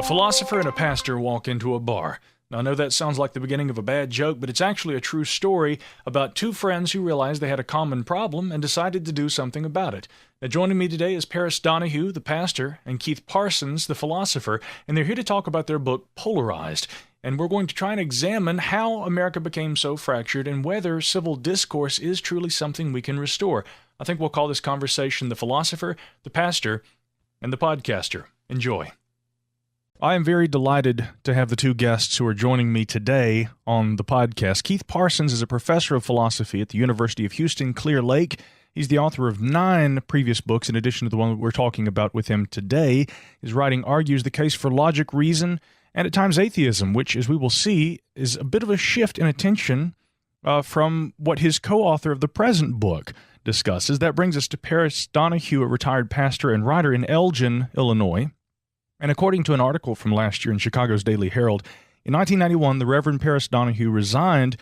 philosopher and a pastor walk into a bar. Now, I know that sounds like the beginning of a bad joke, but it's actually a true story about two friends who realized they had a common problem and decided to do something about it. Now, joining me today is Paris Donehoo, the pastor, and Keith Parsons, the philosopher, and they're here to talk about their book, Polarized. And we're going to try and examine how America became so fractured and whether civil discourse is truly something we can restore. I think we'll call this conversation The Philosopher, the Pastor, and the Podcaster. Enjoy. I am very delighted to have the two guests who are joining me today on the podcast. Keith Parsons is a professor of philosophy at the University of Houston, Clear Lake. He's the author of 9 previous books, in addition to the one that we're talking about with him today. His writing argues the case for logic, reason, and at times atheism, which, as we will see, is a bit of a shift in attention from what his co-author of the present book discusses. That brings us to Paris Donehoo, a retired pastor and writer in Elgin, Illinois. And according to an article from last year in Chicago's Daily Herald, in 1991, the Reverend Paris Donehoo resigned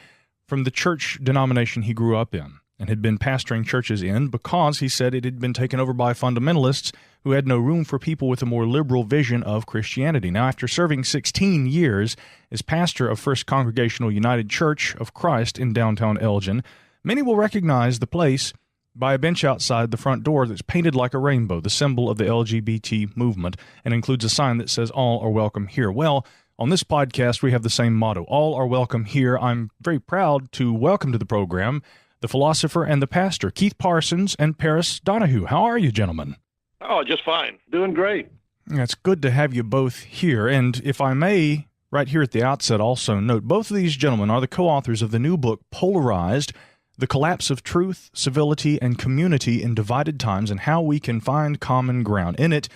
from the church denomination he grew up in and had been pastoring churches in because, he said, it had been taken over by fundamentalists who had no room for people with a more liberal vision of Christianity. Now, after serving 16 years as pastor of First Congregational United Church of Christ in downtown Elgin, many will recognize the place by a bench outside the front door that's painted like a rainbow, the symbol of the LGBT movement, and includes a sign that says, "All are welcome here." Well, on this podcast, we have the same motto, "All are welcome here." I'm very proud to welcome to the program the philosopher and the pastor, Keith Parsons and Paris Donehoo. How are you, gentlemen? Oh, just fine. Doing great. It's good to have you both here. And if I may, right here at the outset, also note, both of these gentlemen are the co-authors of the new book, Polarized: The Collapse of Truth, Civility, and Community in Divided Times, and How We Can Find Common Ground. In it,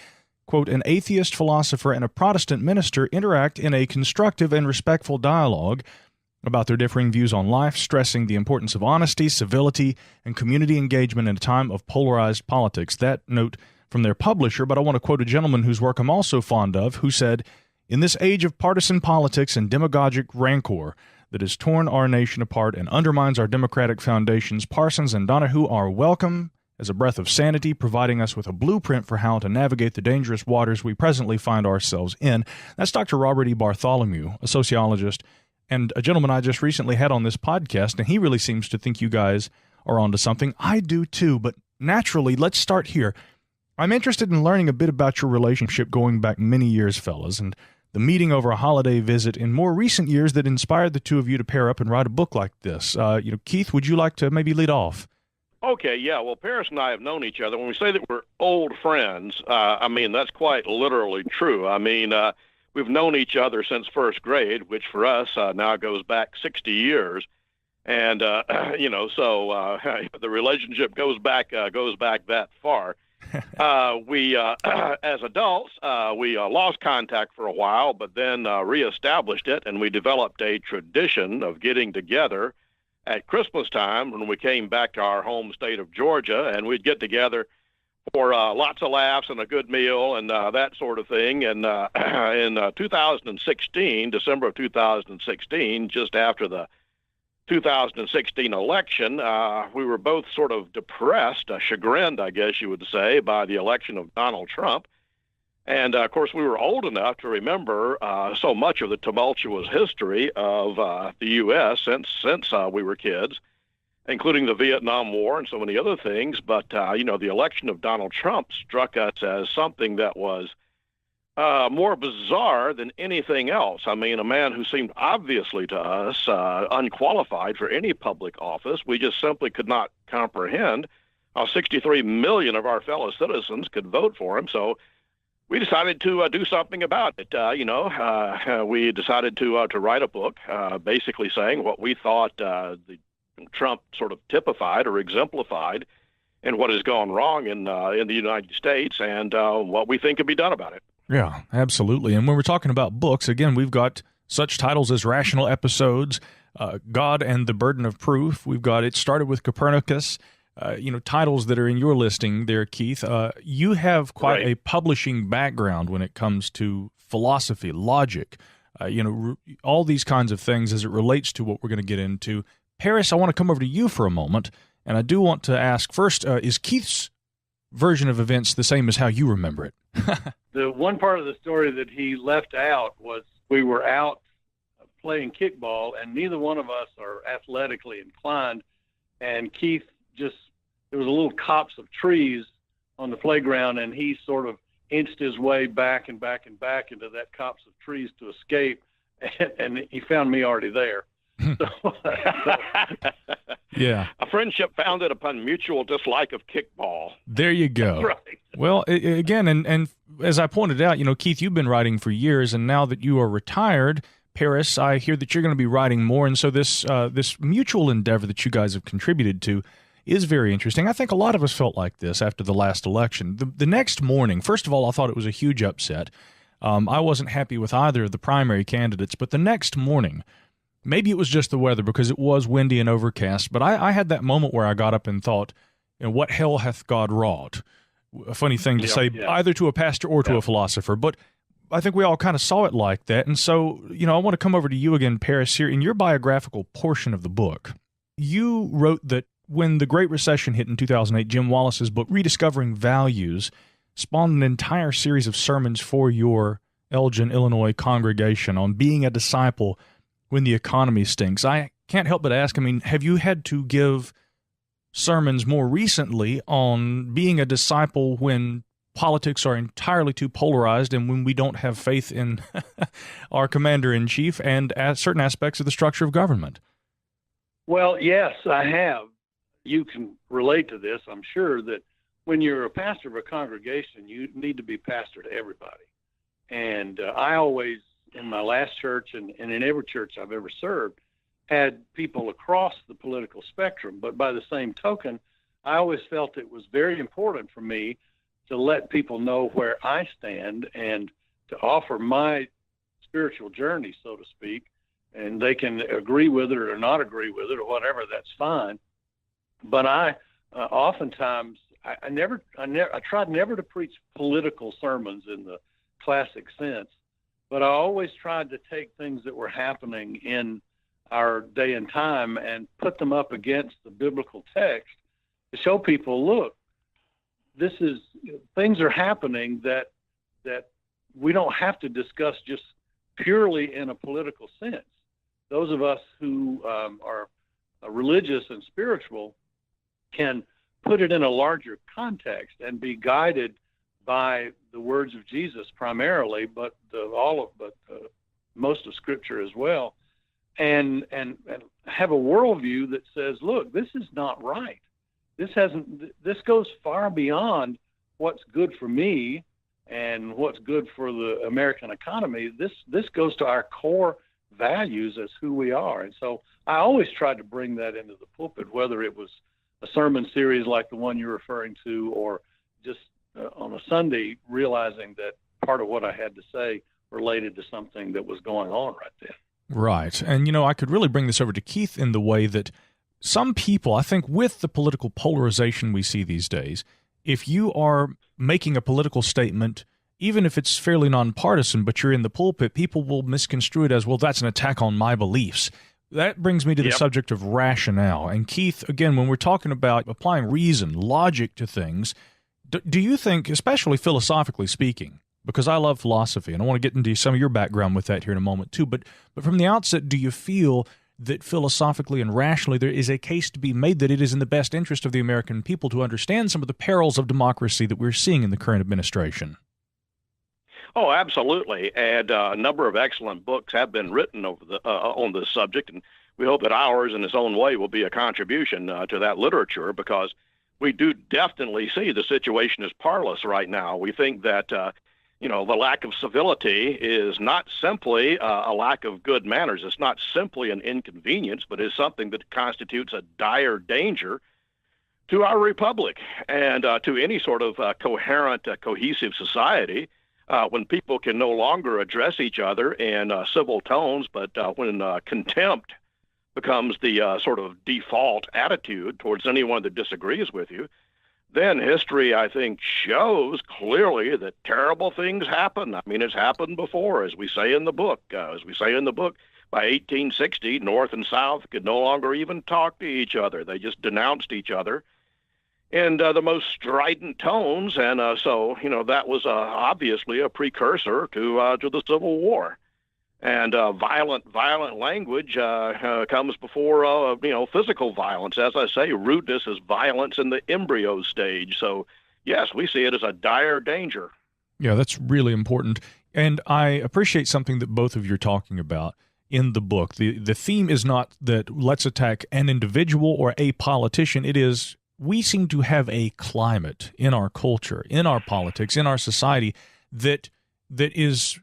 quote, an atheist philosopher and a Protestant minister interact in a constructive and respectful dialogue about their differing views on life, stressing the importance of honesty, civility, and community engagement in a time of polarized politics. That note from their publisher, but I want to quote a gentleman whose work I'm also fond of, who said, "In this age of partisan politics and demagogic rancor that has torn our nation apart and undermines our democratic foundations, Parsons and Donehoo are welcome as a breath of sanity, providing us with a blueprint for how to navigate the dangerous waters we presently find ourselves in." That's Dr. Robert E. Bartholomew, a sociologist, and a gentleman I just recently had on this podcast, and he really seems to think you guys are onto something. I do too, but naturally, let's start here. I'm interested in learning a bit about your relationship going back many years, fellas, and the meeting over a holiday visit in more recent years that inspired the two of you to pair up and write a book like this. Keith, would you like to maybe lead off? Okay, yeah. Well, Paris and I have known each other. When we say that we're old friends, that's quite literally true. We've known each other since first grade, which for us now goes back 60 years. And, the relationship goes back that far. We, as adults, we lost contact for a while, but then reestablished it, and we developed a tradition of getting together at Christmas time when we came back to our home state of Georgia, and we'd get together for lots of laughs and a good meal and that sort of thing. And in 2016, December of 2016, just after the 2016 election, we were both sort of depressed, chagrined, I guess you would say, by the election of Donald Trump. And, of course, we were old enough to remember so much of the tumultuous history of the U.S. since we were kids, including the Vietnam War and so many other things. But, the election of Donald Trump struck us as something that was more bizarre than anything else. A man who seemed obviously to us unqualified for any public office. We just simply could not comprehend how 63 million of our fellow citizens could vote for him. So we decided to do something about it. We decided to write a book, basically saying what we thought the Trump sort of typified or exemplified in what has gone wrong in the United States, and what we think can be done about it. Yeah, absolutely. And when we're talking about books, again, we've got such titles as Rational Episodes, God and the Burden of Proof. We've got It Started with Copernicus, titles that are in your listing there, Keith. You have quite a publishing background when it comes to philosophy, logic, all these kinds of things as it relates to what we're going to get into. Paris, I want to come over to you for a moment, and I do want to ask first, is Keith's version of events the same as how you remember it. The one part of the story that he left out was we were out playing kickball, and neither one of us are athletically inclined. And Keith there was a little copse of trees on the playground, and he sort of inched his way back and back and back into that copse of trees to escape, and he found me already there. Yeah. A friendship founded upon mutual dislike of kickball. There you go. Right. Well, again, and as I pointed out, Keith, you've been writing for years, and now that you are retired, Paris, I hear that you're going to be writing more, and so this mutual endeavor that you guys have contributed to is very interesting. I think a lot of us felt like this after the last election. The next morning, first of all, I thought it was a huge upset. I wasn't happy with either of the primary candidates, but the next morning, maybe it was just the weather because it was windy and overcast, but I had that moment where I got up and thought, what hell hath God wrought? A funny thing to say either to a pastor or to a philosopher, but I think we all kind of saw it like that. And so, I want to come over to you again, Paris, here. In your biographical portion of the book, you wrote that when the Great Recession hit in 2008, Jim Wallace's book, Rediscovering Values, spawned an entire series of sermons for your Elgin, Illinois congregation on being a disciple when the economy stinks. I can't help but ask, have you had to give sermons more recently on being a disciple when politics are entirely too polarized and when we don't have faith in our commander-in-chief and certain aspects of the structure of government? Well, yes, I have. You can relate to this, I'm sure, that when you're a pastor of a congregation, you need to be pastor to everybody. And I always, in my last church and in every church I've ever served, had people across the political spectrum. But by the same token, I always felt it was very important for me to let people know where I stand and to offer my spiritual journey, so to speak, and they can agree with it or not agree with it or whatever, that's fine. But I oftentimes, I tried never to preach political sermons in the classic sense, but I always tried to take things that were happening in our day and time and put them up against the biblical text to show people, look, things are happening that we don't have to discuss just purely in a political sense. Those of us who are religious and spiritual can put it in a larger context and be guided by the words of Jesus primarily, but most of Scripture as well, and have a worldview that says, look, this is not right. This goes far beyond what's good for me and what's good for the American economy. This goes to our core values as who we are. And so I always tried to bring that into the pulpit, whether it was a sermon series like the one you're referring to, or just on a Sunday, realizing that part of what I had to say related to something that was going on right then. Right. And, I could really bring this over to Keith in the way that some people, I think with the political polarization we see these days, if you are making a political statement, even if it's fairly nonpartisan, but you're in the pulpit, people will misconstrue it as, well, that's an attack on my beliefs. That brings me to the subject of rationale. And Keith, again, when we're talking about applying reason, logic to things, do you think, especially philosophically speaking, because I love philosophy, and I want to get into some of your background with that here in a moment too, but from the outset, do you feel that philosophically and rationally there is a case to be made that it is in the best interest of the American people to understand some of the perils of democracy that we're seeing in the current administration? Oh, absolutely. And a number of excellent books have been written on this subject, and we hope that ours, in its own way, will be a contribution to that literature, because we do definitely see the situation as parlous right now. We think that, the lack of civility is not simply a lack of good manners. It's not simply an inconvenience, but is something that constitutes a dire danger to our republic and to any sort of coherent, cohesive society. When people can no longer address each other in civil tones, but when contempt becomes the sort of default attitude towards anyone that disagrees with you, then history, I think, shows clearly that terrible things happen. I mean, it's happened before, as we say in the book. By 1860, North and South could no longer even talk to each other. They just denounced each other. in the most strident tones, and so that was obviously a precursor to the Civil War. And violent language comes before physical violence. As I say, rudeness is violence in the embryo stage. So yes, we see it as a dire danger. Yeah, that's really important. And I appreciate something that both of you are talking about in the book. The theme is not that let's attack an individual or a politician. It is we seem to have a climate in our culture, in our politics, in our society that is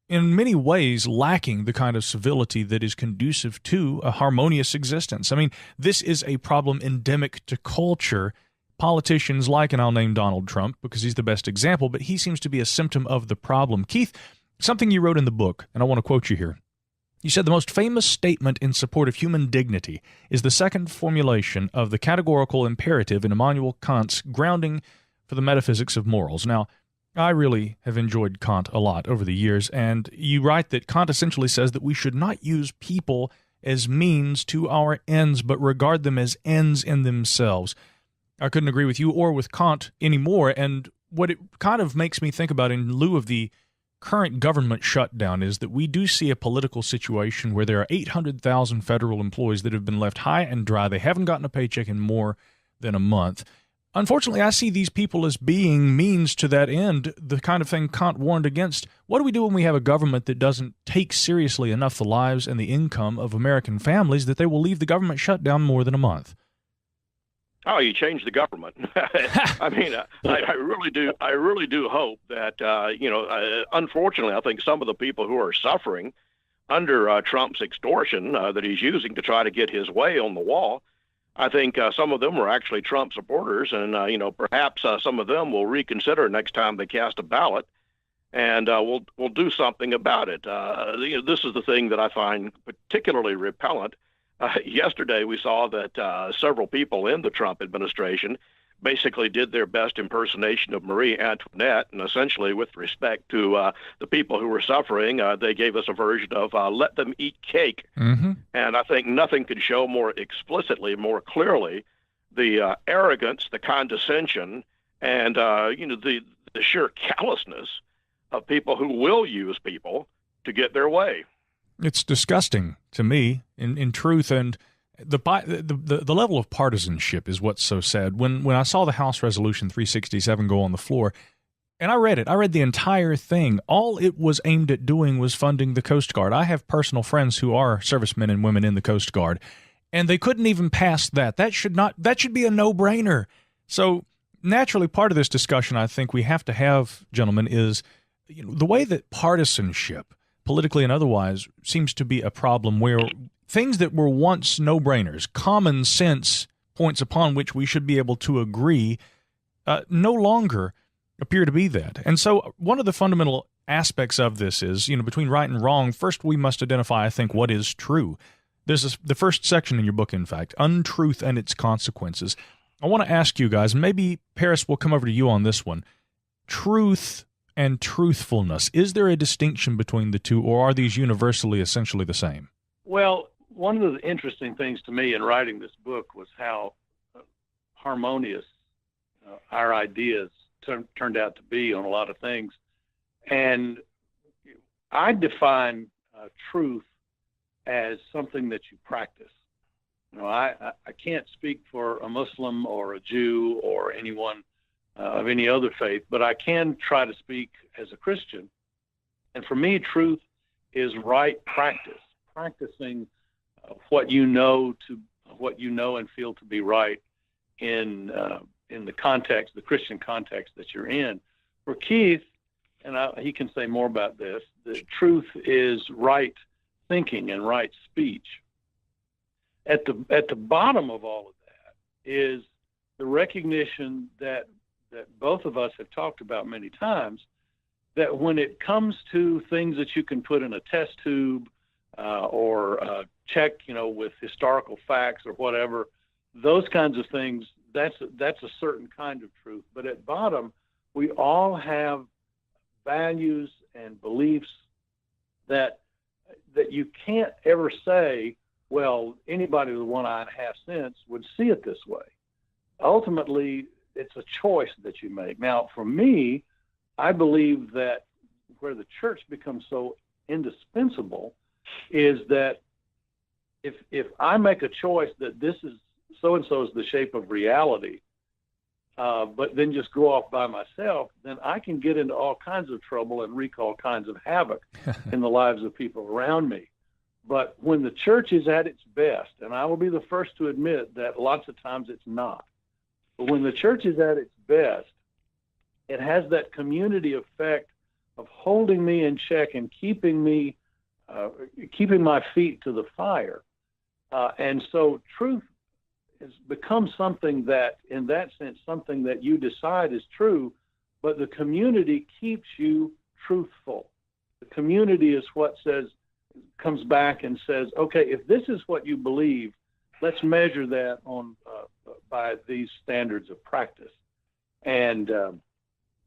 in many ways lacking the kind of civility that is conducive to a harmonious existence. I mean, this is a problem endemic to culture. Politicians like, and I'll name Donald Trump because he's the best example, but he seems to be a symptom of the problem. Keith, something you wrote in the book, and I want to quote you here. You said the most famous statement in support of human dignity is the second formulation of the categorical imperative in Immanuel Kant's grounding for the metaphysics of morals. Now, I really have enjoyed Kant a lot over the years, and you write that Kant essentially says that we should not use people as means to our ends, but regard them as ends in themselves. I couldn't agree with you or with Kant anymore, and what it kind of makes me think about in lieu of the current government shutdown is that we do see a political situation where there are 800,000 federal employees that have been left high and dry. They haven't gotten a paycheck in more than a month. Unfortunately, I see these people as being means to that end, the kind of thing Kant warned against. What do we do when we have a government that doesn't take seriously enough the lives and the income of American families that they will leave the government shut down more than a month? Oh, you change the government. I mean, I really do. I really do hope that, unfortunately, I think some of the people who are suffering under Trump's extortion that he's using to try to get his way on the wall, I think some of them are actually Trump supporters, and, perhaps some of them will reconsider next time they cast a ballot, and we'll do something about it. This is the thing that I find particularly repellent. Yesterday, we saw that several people in the Trump administration basically did their best impersonation of Marie Antoinette, and essentially, with respect to the people who were suffering, they gave us a version of "let them eat cake." Mm-hmm. And I think nothing could show more explicitly, more clearly, the arrogance, the condescension, and the sheer callousness of people who will use people to get their way. It's disgusting to me, in truth, and the level of partisanship is what's so sad. When I saw the House Resolution 367 go on the floor, and I read the entire thing, all it was aimed at doing was funding the Coast Guard. I have personal friends who are servicemen and women in the Coast Guard, and they couldn't even pass that. That should be a no-brainer. So naturally, part of this discussion I think we have to have, gentlemen, is the way that partisanship, politically and otherwise, seems to be a problem where things that were once no-brainers, common sense points upon which we should be able to agree, no longer appear to be that. And so one of the fundamental aspects of this is, between right and wrong, first we must identify, I think, what is true. There's the first section in your book, in fact, Untruth and Its Consequences. I want to ask you guys, maybe Paris will come over to you on this one. Truth and truthfulness. Is there a distinction between the two, or are these universally essentially the same? Well, one of the interesting things to me in writing this book was how harmonious our ideas turned out to be on a lot of things. And I define truth as something that you practice. I can't speak for a Muslim or a Jew or anyone of any other faith, but I can try to speak as a Christian. And for me, truth is right practice, practicing what you know and feel to be right in the context, the Christian context that you're in. For Keith, and he can say more about this, the truth is right thinking and right speech. At the bottom of all of that is the recognition that both of us have talked about many times, that when it comes to things that you can put in a test tube or check, with historical facts or whatever, those kinds of things, that's a certain kind of truth. But at bottom, we all have values and beliefs that you can't ever say, well, anybody with one eye and a half sense would see it this way. ultimately, it's a choice that you make. Now, for me, I believe that where the church becomes so indispensable is that if I make a choice that this is so-and-so is the shape of reality, but then just go off by myself, then I can get into all kinds of trouble and wreak all kinds of havoc in the lives of people around me. But when the church is at its best, and I will be the first to admit that lots of times it's not, but when the church is at its best, it has that community effect of holding me in check and keeping my feet to the fire. And so truth has become something that, in that sense, something that you decide is true, but the community keeps you truthful. The community is what comes back and says, okay, if this is what you believe, let's measure that by these standards of practice. And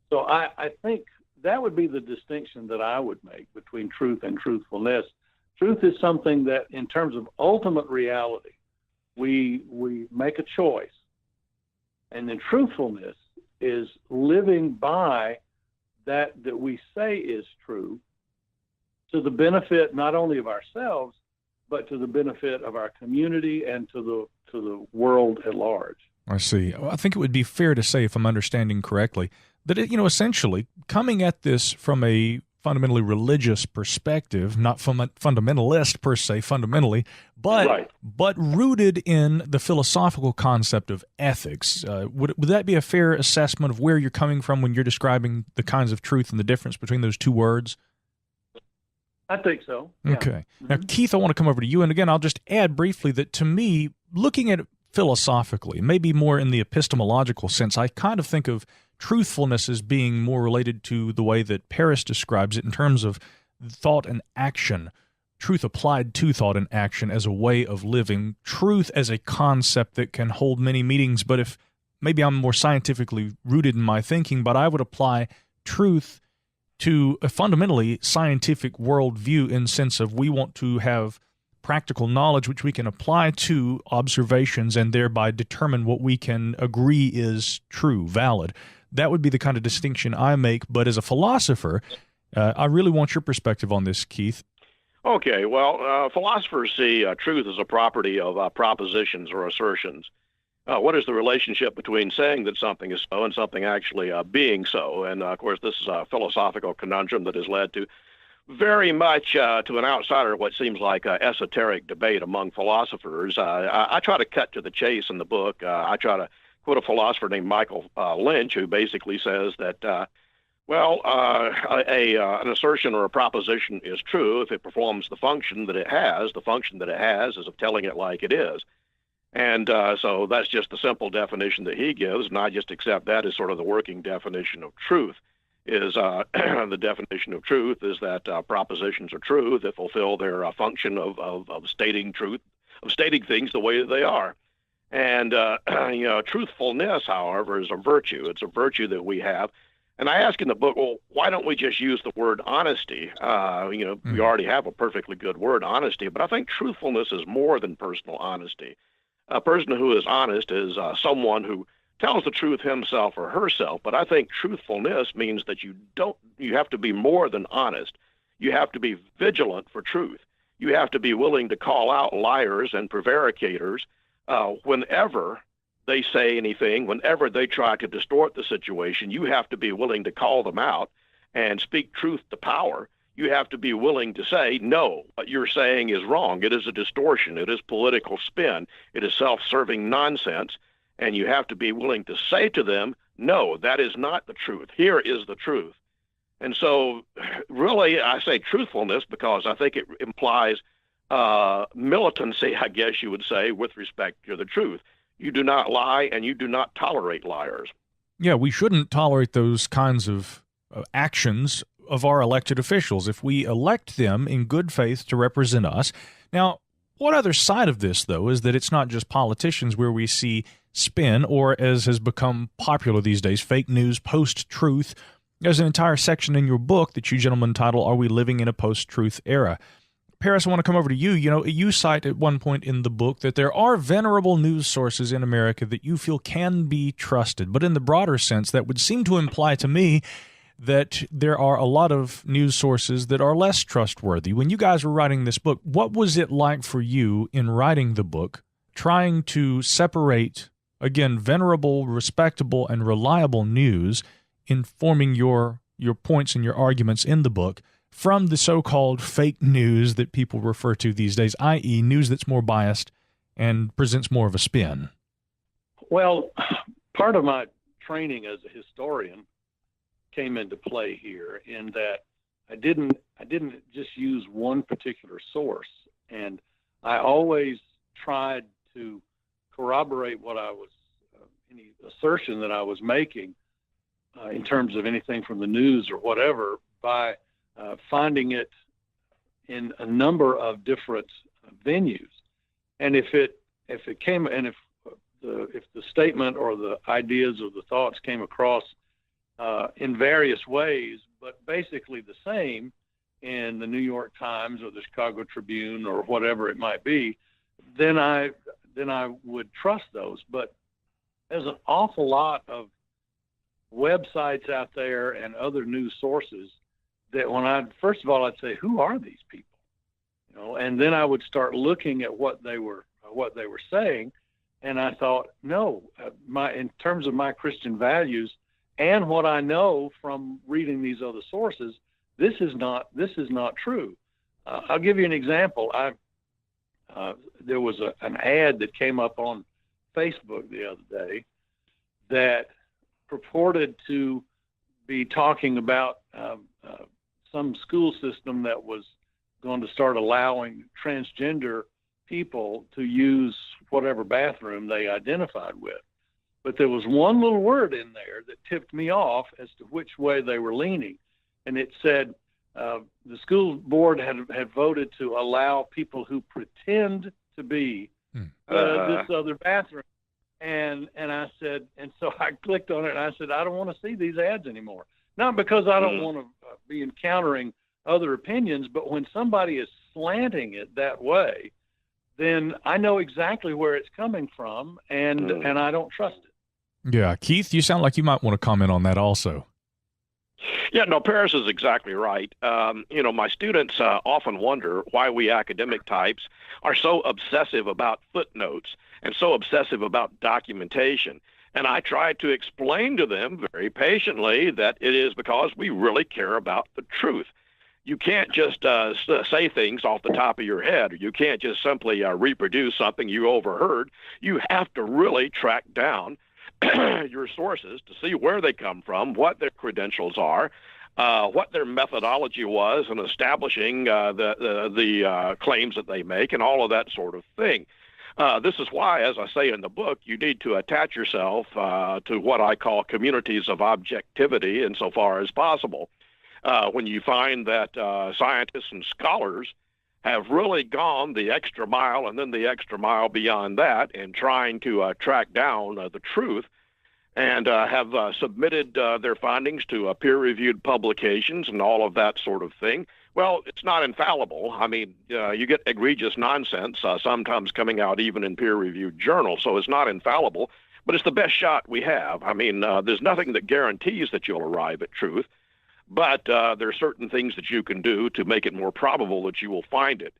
so I think that would be the distinction that I would make between truth and truthfulness. Truth is something that, in terms of ultimate reality, we make a choice. And then truthfulness is living by that we say is true, to the benefit not only of ourselves, but to the benefit of our community and to the world at large. I see. I think it would be fair to say, if I'm understanding correctly, that essentially coming at this from a fundamentally religious perspective, not from a fundamentalist per se, fundamentally, but right. but rooted in the philosophical concept of ethics. Would that be a fair assessment of where you're coming from when you're describing the kinds of truth and the difference between those two words? I think so. Yeah. Okay. Now, Keith, I want to come over to you. And again, I'll just add briefly that to me, looking at it philosophically, maybe more in the epistemological sense, I kind of think of truthfulness as being more related to the way that Paris describes it in terms of thought and action, truth applied to thought and action as a way of living, truth as a concept that can hold many meanings. But if maybe I'm more scientifically rooted in my thinking, but I would apply truth to a fundamentally scientific worldview in sense of we want to have practical knowledge which we can apply to observations and thereby determine what we can agree is true, valid. That would be the kind of distinction I make. But as a philosopher, I really want your perspective on this, Keith. Okay, well, philosophers see truth as a property of propositions or assertions. What is the relationship between saying that something is so and something actually being so? And, of course, this is a philosophical conundrum that has led to very much to an outsider what seems like esoteric debate among philosophers. I try to cut to the chase in the book. I try to quote a philosopher named Michael Lynch, who basically says that, an assertion or a proposition is true if it performs the function that it has. The function that it has is of telling it like it is. And so that's just the simple definition that he gives, and I just accept that as sort of the working definition of truth. Is the definition of truth is that propositions are true that fulfill their function of stating truth, of stating things the way that they are. And truthfulness, however, is a virtue. It's a virtue that we have. And I ask in the book, well, why don't we just use the word honesty? We already have a perfectly good word, honesty, but I think truthfulness is more than personal honesty. A person who is honest is someone who tells the truth himself or herself, but I think truthfulness means that you have to be more than honest. You have to be vigilant for truth. You have to be willing to call out liars and prevaricators whenever they say anything, whenever they try to distort the situation. You have to be willing to call them out and speak truth to power. You have to be willing to say, no, what you're saying is wrong. It is a distortion. It is political spin. It is self-serving nonsense. And you have to be willing to say to them, no, that is not the truth. Here is the truth. And so really I say truthfulness because I think it implies militancy, I guess you would say, with respect to the truth. You do not lie and you do not tolerate liars. Yeah, we shouldn't tolerate those kinds of actions of our elected officials if we elect them in good faith to represent us. Now, one other side of this, though, is that it's not just politicians where we see spin, or as has become popular these days, fake news, post-truth. There's an entire section in your book that you gentlemen title, Are We Living in a Post-Truth Era? Paris, I want to come over to you. You cite at one point in the book that there are venerable news sources in America that you feel can be trusted. But in the broader sense, that would seem to imply to me that there are a lot of news sources that are less trustworthy. When you guys were writing this book, what was it like for you in writing the book, trying to separate, again, venerable, respectable, and reliable news in forming your points and your arguments in the book from the so-called fake news that people refer to these days, i.e. news that's more biased and presents more of a spin? Well, part of my training as a historian came into play here in that I didn't just use one particular source, and I always tried to corroborate what I was any assertion that I was making in terms of anything from the news or whatever by finding it in a number of different venues. And if the statement or the ideas or the thoughts came across in various ways, but basically the same in the New York Times or the Chicago Tribune or whatever it might be, then I would trust those. But there's an awful lot of websites out there and other news sources that first of all, I'd say, who are these people? And then I would start looking at what they were saying, and I thought, no, in terms of my Christian values and what I know from reading these other sources, this is not true. I'll give you an example. There was an ad that came up on Facebook the other day that purported to be talking about some school system that was going to start allowing transgender people to use whatever bathroom they identified with. But there was one little word in there that tipped me off as to which way they were leaning. And it said the school board had voted to allow people who pretend to be this other bathroom. And I said, and so I clicked on it and I said, I don't want to see these ads anymore. Not because I don't want to be encountering other opinions, but when somebody is slanting it that way, then I know exactly where it's coming from, and I don't trust it. Yeah. Keith, you sound like you might want to comment on that also. Yeah, no, Paris is exactly right. My students often wonder why we academic types are so obsessive about footnotes and so obsessive about documentation. And I try to explain to them very patiently that it is because we really care about the truth. You can't just say things off the top of your head. You can't just simply reproduce something you overheard. You have to really track down your sources to see where they come from, what their credentials are, what their methodology was in establishing the claims that they make, and all of that sort of thing. This is why, as I say in the book, you need to attach yourself to what I call communities of objectivity insofar as possible. When you find that scientists and scholars have really gone the extra mile and then the extra mile beyond that in trying to track down the truth and have submitted their findings to peer-reviewed publications and all of that sort of thing, well, it's not infallible. I mean, you get egregious nonsense sometimes coming out even in peer-reviewed journals, so it's not infallible, but it's the best shot we have. I mean, there's nothing that guarantees that you'll arrive at truth, but there are certain things that you can do to make it more probable that you will find it.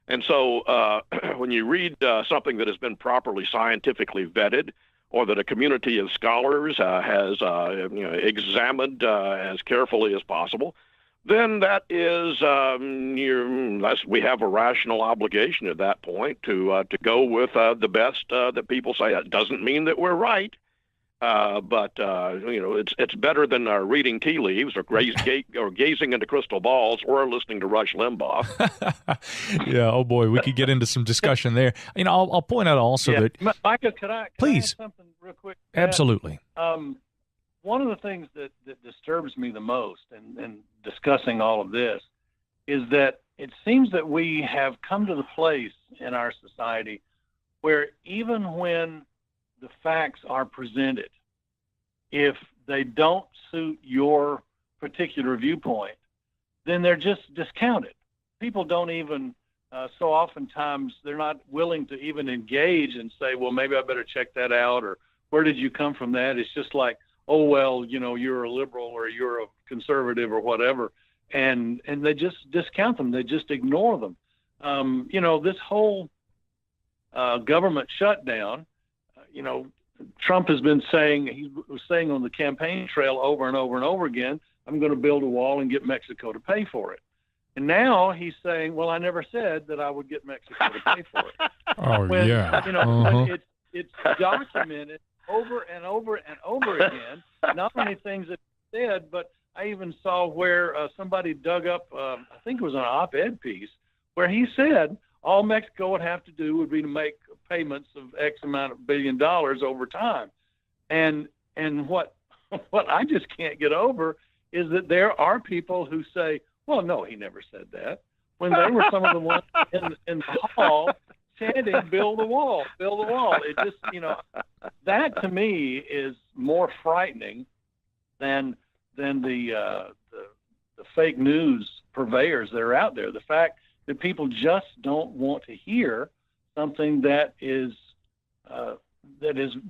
And so when you read something that has been properly scientifically vetted, or that a community of scholars has examined as carefully as possible, then that is we have a rational obligation at that point to go with the best that people say. That doesn't mean that we're right, but it's better than reading tea leaves or gazing into crystal balls or listening to Rush Limbaugh. Yeah. Oh boy, we could get into some discussion there. I'll point out also that Micah, could I please add something real quick? Absolutely. One of the things that disturbs me the most in discussing all of this is that it seems that we have come to the place in our society where even when the facts are presented, if they don't suit your particular viewpoint, then they're just discounted. People don't even so oftentimes they're not willing to even engage and say, well, maybe I better check that out, or where did you come from that? It's just like, oh, well, you're a liberal or you're a conservative or whatever. And they just discount them. They just ignore them. This whole government shutdown, Trump has been saying, he was saying on the campaign trail over and over and over again, I'm going to build a wall and get Mexico to pay for it. And now he's saying, well, I never said that I would get Mexico to pay for it. Yeah. It's documented over and over and over again, not only things that he said, but I even saw where somebody dug up, I think it was an op-ed piece, where he said all Mexico would have to do would be to make payments of X amount of $1 billion over time. And what I just can't get over is that there are people who say, well, no, he never said that, when they were some of the ones in the hall chanting, build the wall, build the wall. It just, that to me is more frightening than the fake news purveyors that are out there. The fact that people just don't want to hear something that is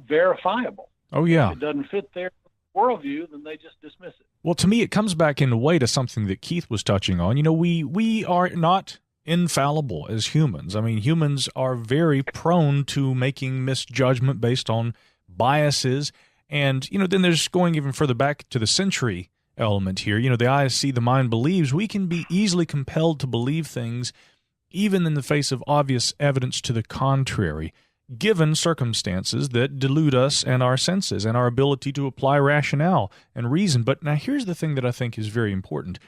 verifiable. Oh, yeah. If it doesn't fit their worldview, then they just dismiss it. Well, to me, it comes back in a way to something that Keith was touching on. We are not infallible as humans. I mean, humans are very prone to making misjudgment based on biases. And, then there's going even further back to the century element here. The eyes see, the mind believes. We can be easily compelled to believe things even in the face of obvious evidence to the contrary, given circumstances that delude us and our senses and our ability to apply rationale and reason. But now here's the thing that I think is very important.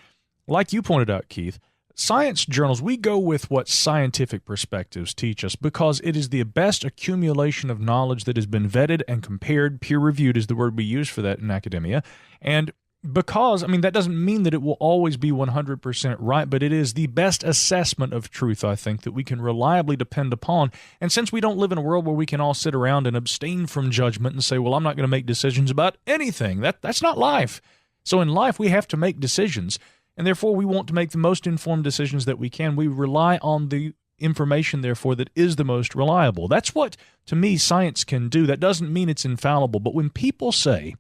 Like you pointed out, Keith, science journals, we go with what scientific perspectives teach us because it is the best accumulation of knowledge that has been vetted and compared. Peer-reviewed is the word we use for that in academia. And because, that doesn't mean that it will always be 100% right, but it is the best assessment of truth, I think, that we can reliably depend upon. And since we don't live in a world where we can all sit around and abstain from judgment and say, well, I'm not going to make decisions about anything, that's not life. So in life, we have to make decisions, and therefore we want to make the most informed decisions that we can. We rely on the information, therefore, that is the most reliable. That's what, to me, science can do. That doesn't mean it's infallible, but when people say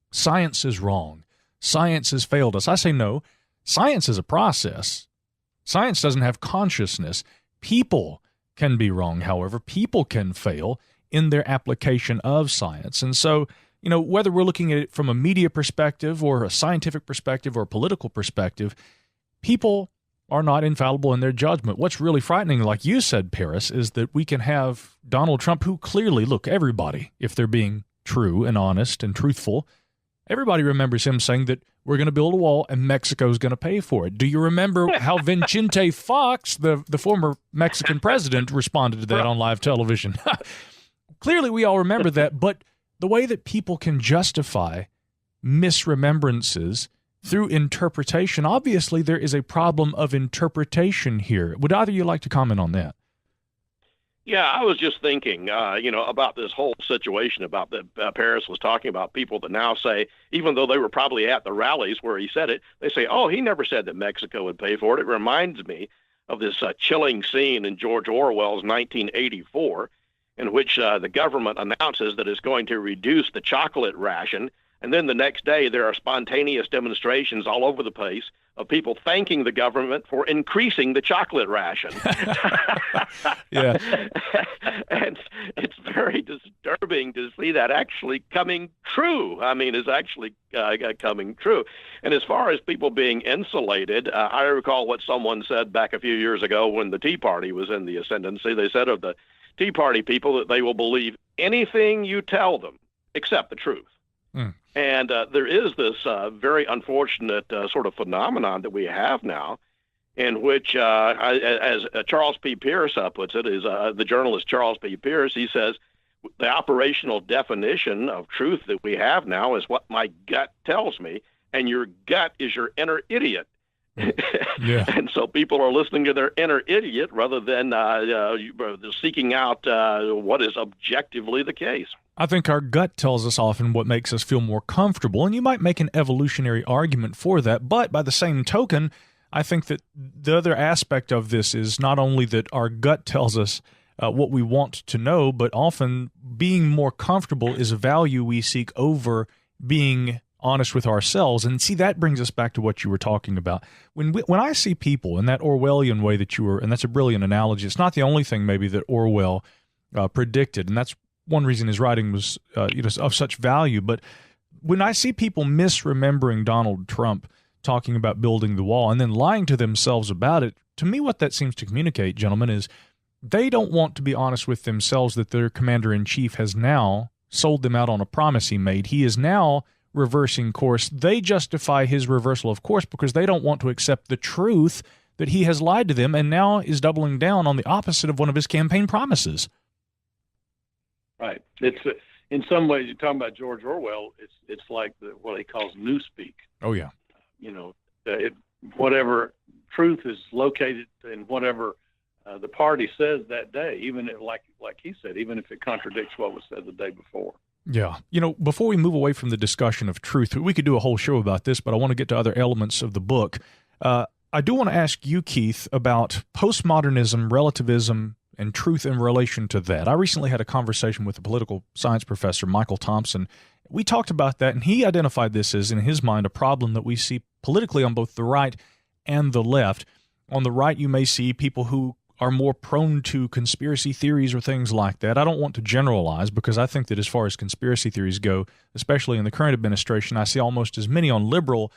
science is wrong, science has failed us, I say no. Science is a process. Science doesn't have consciousness. People can be wrong, however. People can fail in their application of science. And so, whether we're looking at it from a media perspective or a scientific perspective or a political perspective, people are not infallible in their judgment. What's really frightening, like you said, Paris, is that we can have Donald Trump, who clearly, look, everybody, if they're being true and honest and truthful, everybody remembers him saying that we're going to build a wall and Mexico's going to pay for it. Do you remember how Vicente Fox, the former Mexican president, responded to that on live television? Clearly, we all remember that, but the way that people can justify misremembrances through interpretation, obviously there is a problem of interpretation here. Would either of you like to comment on that? Yeah, I was just thinking, about this whole situation about that Paris was talking about, people that now say, even though they were probably at the rallies where he said it, they say, oh, he never said that Mexico would pay for it. It reminds me of this chilling scene in George Orwell's 1984, in which the government announces that it's going to reduce the chocolate ration. And then the next day, there are spontaneous demonstrations all over the place of people thanking the government for increasing the chocolate ration. Yeah. And it's very disturbing to see that actually coming true. It's actually coming true. And as far as people being insulated, I recall what someone said back a few years ago when the Tea Party was in the ascendancy. They said of the Tea Party people that they will believe anything you tell them except the truth. Mm. And there is this very unfortunate sort of phenomenon that we have now in which, as Charles P. Pierce puts it, is the journalist Charles P. Pierce, he says, the operational definition of truth that we have now is what my gut tells me, and your gut is your inner idiot. Yeah. And so people are listening to their inner idiot rather than seeking out what is objectively the case. I think our gut tells us often what makes us feel more comfortable, and you might make an evolutionary argument for that, but by the same token, I think that the other aspect of this is not only that our gut tells us what we want to know, but often being more comfortable is a value we seek over being honest with ourselves. And see, that brings us back to what you were talking about. When I see people in that Orwellian way that you were, and that's a brilliant analogy, it's not the only thing maybe that Orwell predicted, and that's one reason his writing was of such value. But when I see people misremembering Donald Trump talking about building the wall and then lying to themselves about it, to me what that seems to communicate, gentlemen, is they don't want to be honest with themselves that their commander-in-chief has now sold them out on a promise he made. He is now reversing course. They justify his reversal of course because they don't want to accept the truth that he has lied to them and now is doubling down on the opposite of one of his campaign promises. Right. It's in some ways, you're talking about George Orwell. It's like what he calls newspeak. Oh yeah. Whatever truth is located in whatever the party says that day, even if, like he said, even if it contradicts what was said the day before. Yeah. Before we move away from the discussion of truth, we could do a whole show about this, but I want to get to other elements of the book. I do want to ask you, Keith, about postmodernism, relativism, and truth in relation to that. I recently had a conversation with a political science professor, Michael Thompson. We talked about that, and he identified this as, in his mind, a problem that we see politically on both the right and the left. On the right, you may see people who are more prone to conspiracy theories or things like that. I don't want to generalize because I think that as far as conspiracy theories go, especially in the current administration, I see almost as many on liberal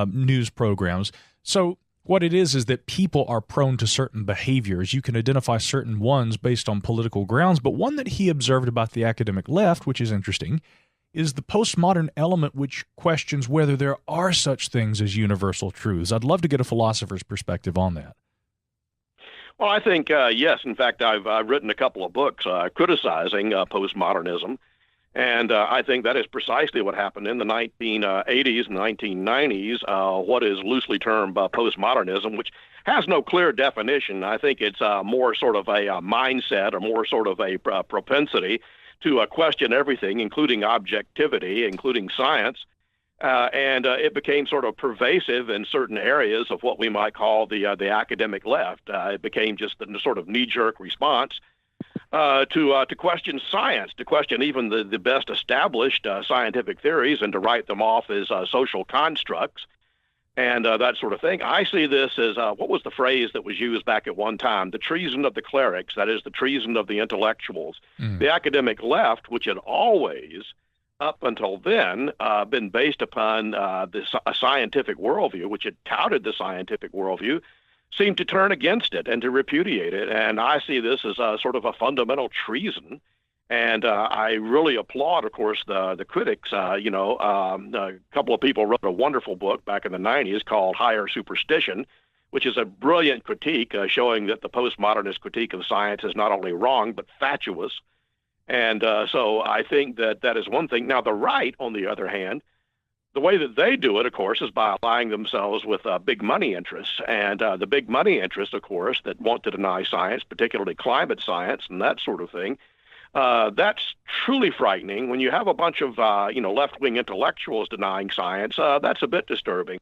news programs. So what it is that people are prone to certain behaviors. You can identify certain ones based on political grounds, but one that he observed about the academic left, which is interesting, is the postmodern element which questions whether there are such things as universal truths. I'd love to get a philosopher's perspective on that. Well, I think, yes. In fact, I've written a couple of books criticizing postmodernism, and I think that is precisely what happened in the 1980s and 1990s, what is loosely termed postmodernism, which has no clear definition. I think it's more sort of a mindset or more sort of a propensity to question everything, including objectivity, including science. And it became sort of pervasive in certain areas of what we might call the academic left. It became just a sort of knee-jerk response to question science, to question even the best established scientific theories and to write them off as social constructs and that sort of thing. I see this as, what was the phrase that was used back at one time? The treason of the clerics, that is the treason of the intellectuals. The academic left, which had always up until then, been based upon a scientific worldview, which had touted the scientific worldview, seemed to turn against it and to repudiate it. And I see this as a sort of a fundamental treason. And I really applaud, of course, the critics. A couple of people wrote a wonderful book back in the 90s called Higher Superstition, which is a brilliant critique showing that the postmodernist critique of science is not only wrong, but fatuous. And so I think that is one thing. Now, the right, on the other hand, the way that they do it, of course, is by allying themselves with big money interests. And the big money interests, of course, that want to deny science, particularly climate science and that sort of thing, that's truly frightening. When you have a bunch of, left-wing intellectuals denying science, that's a bit disturbing.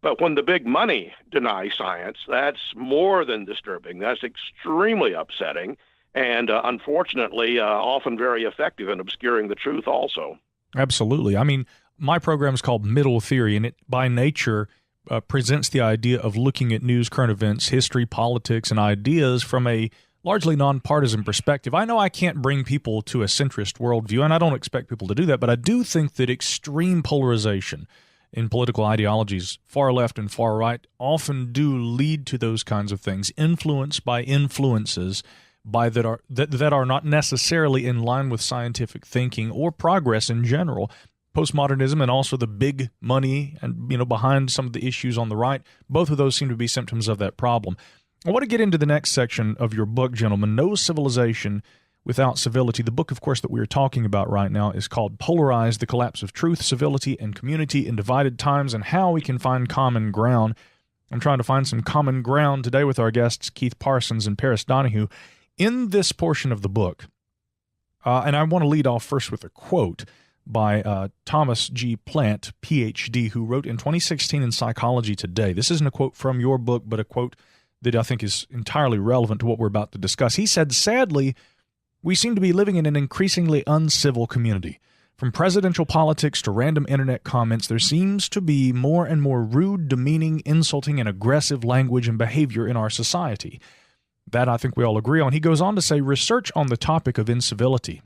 But when the big money denies science, that's more than disturbing. That's extremely upsetting. And unfortunately, often very effective in obscuring the truth also. Absolutely. I mean, my program is called Middle Theory, and it by nature presents the idea of looking at news, current events, history, politics, and ideas from a largely nonpartisan perspective. I know I can't bring people to a centrist worldview, and I don't expect people to do that, but I do think that extreme polarization in political ideologies, far left and far right, often do lead to those kinds of things, influenced by influences that are not necessarily in line with scientific thinking or progress in general. Postmodernism and also the big money and behind some of the issues on the right, both of those seem to be symptoms of that problem. I want to get into the next section of your book, gentlemen. No Civilization Without Civility. The book, of course, that we are talking about right now is called Polarized: The Collapse of Truth, Civility, and Community in Divided Times, and How We Can Find Common Ground. I'm trying to find some common ground today with our guests, Keith Parsons and Paris Donehoo. In this portion of the book, and I want to lead off first with a quote, by Thomas G. Plant, Ph.D., who wrote in 2016 in Psychology Today. This isn't a quote from your book, but a quote that I think is entirely relevant to what we're about to discuss. He said, "Sadly, we seem to be living in an increasingly uncivil community. From presidential politics to random internet comments, there seems to be more and more rude, demeaning, insulting, and aggressive language and behavior in our society." That I think we all agree on. He goes on to say, research on the topic of incivility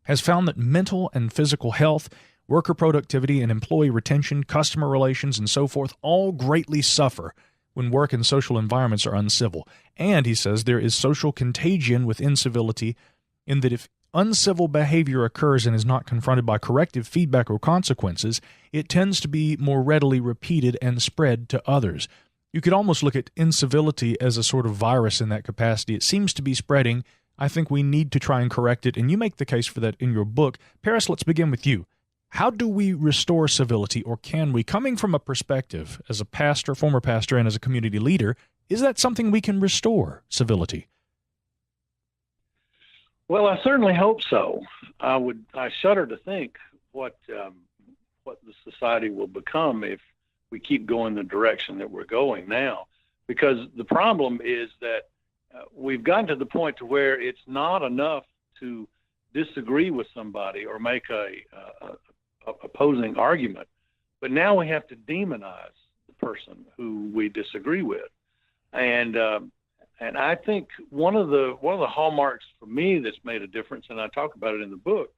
has found that mental and physical health, worker productivity and employee retention, customer relations, and so forth all greatly suffer when work and social environments are uncivil. And, he says, there is social contagion with incivility in that if uncivil behavior occurs and is not confronted by corrective feedback or consequences, it tends to be more readily repeated and spread to others. You could almost look at incivility as a sort of virus in that capacity. It seems to be spreading. I think we need to try and correct it, and you make the case for that in your book. Paris, let's begin with you. How do we restore civility, or can we? Coming from a perspective as a pastor, former pastor, and as a community leader, is that something we can restore, civility? Well, I certainly hope so. I shudder to think what the society will become if we keep going the direction that we're going now, because the problem is that we've gotten to the point to where it's not enough to disagree with somebody or make a opposing argument, but now we have to demonize the person who we disagree with, and I think one of the hallmarks for me that's made a difference, and I talk about it in the book,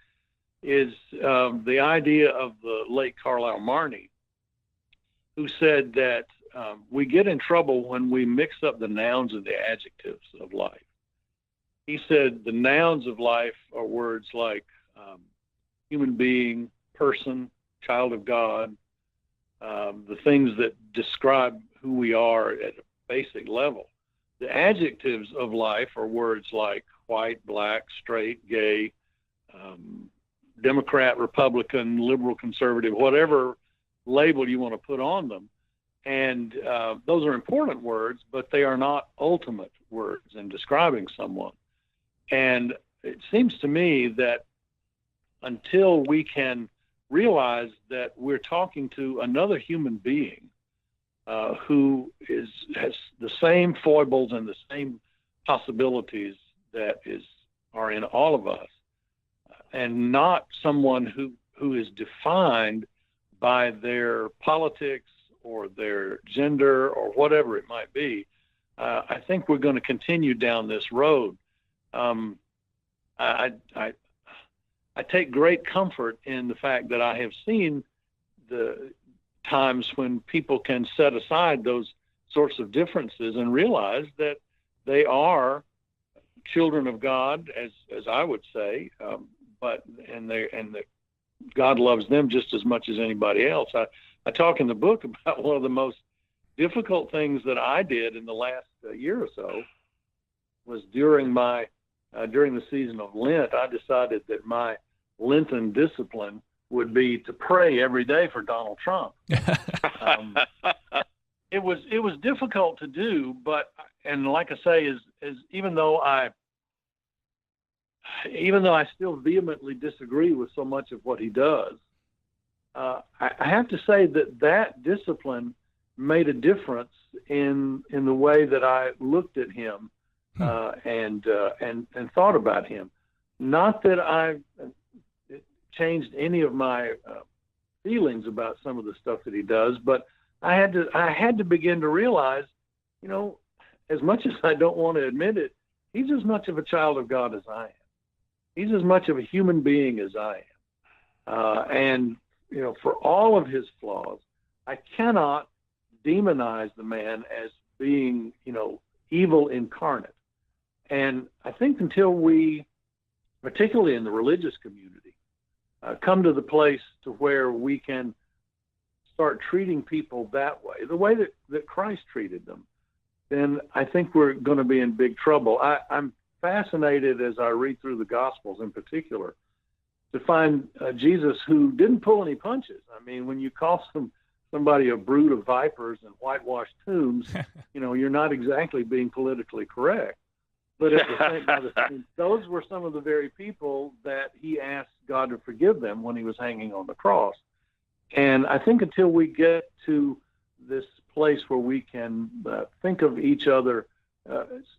is the idea of the late Carlyle Marney, who said that we get in trouble when we mix up the nouns and the adjectives of life. He said the nouns of life are words like human being, person, child of God, the things that describe who we are at a basic level. The adjectives of life are words like white, black, straight, gay, Democrat, Republican, liberal, conservative, whatever label you want to put on them. And those are important words, but they are not ultimate words in describing someone. And it seems to me that until we can realize that we're talking to another human being who has the same foibles and the same possibilities that are in all of us, and not someone who is defined by their politics or their gender or whatever it might be, I think we're going to continue down this road. I take great comfort in the fact that I have seen the times when people can set aside those sorts of differences and realize that they are children of God, as I would say, that God loves them just as much as anybody else. I talk in the book about one of the most difficult things that I did in the last year or so was during the season of Lent. I decided that my Lenten discipline would be to pray every day for Donald Trump. It was difficult to do, and like I say, is even though I still vehemently disagree with so much of what he does, I have to say that discipline made a difference in the way that I looked at him and thought about him. Not that I changed any of my feelings about some of the stuff that he does, but I had to begin to realize, as much as I don't want to admit it, he's as much of a child of God as I am. He's as much of a human being as I am. And for all of his flaws, I cannot demonize the man as being, evil incarnate. And I think until we, particularly in the religious community, come to the place to where we can start treating people that way, the way that Christ treated them, then I think we're going to be in big trouble. I'm fascinated as I read through the Gospels in particular to find Jesus who didn't pull any punches. I mean, when you call somebody a brood of vipers and whitewashed tombs, you're not exactly being politically correct. But at the same, those were some of the very people that he asked God to forgive them when he was hanging on the cross. And I think until we get to this place where we can think of each other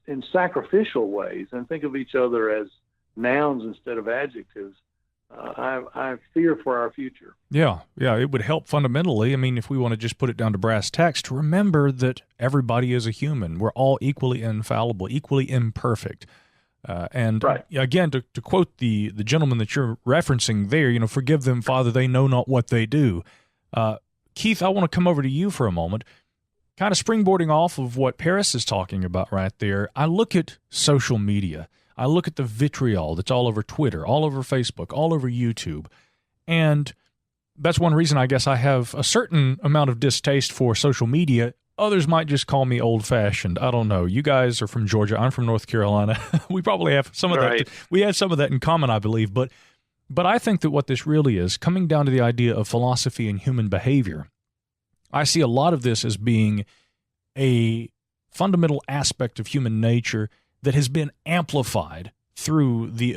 in sacrificial ways and think of each other as nouns instead of adjectives, I fear for our future. Yeah, it would help fundamentally. I mean, if we want to just put it down to brass tacks, to remember that everybody is a human. We're all equally infallible, equally imperfect. And right. Again, to quote the gentleman that you're referencing there, forgive them, Father, they know not what they do. Keith, I want to come over to you for a moment. Kind of springboarding off of what Paris is talking about right there, I look at social media. I look at the vitriol that's all over Twitter, all over Facebook, all over YouTube, and that's one reason I guess I have a certain amount of distaste for social media. Others might just call me old-fashioned. I don't know. You guys are from Georgia. I'm from North Carolina. We probably have some of that. We have some of that in common, I believe. But I think that what this really is, coming down to the idea of philosophy and human behavior, I see a lot of this as being a fundamental aspect of human nature that has been amplified through the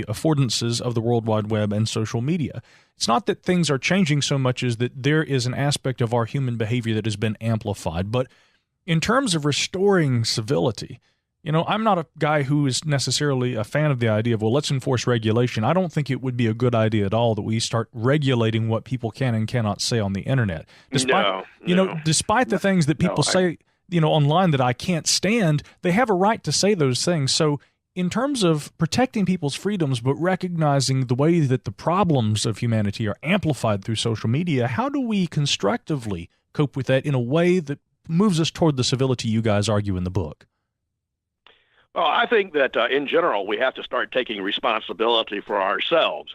affordances of the World Wide Web and social media. It's not that things are changing so much as that there is an aspect of our human behavior that has been amplified. But in terms of restoring civility, I'm not a guy who is necessarily a fan of the idea of, well, let's enforce regulation. I don't think it would be a good idea at all that we start regulating what people can and cannot say on the internet. Despite the things that people say, online that I can't stand, they have a right to say those things. So in terms of protecting people's freedoms, but recognizing the way that the problems of humanity are amplified through social media, how do we constructively cope with that in a way that moves us toward the civility you guys argue in the book? Well, I think that in general, we have to start taking responsibility for ourselves.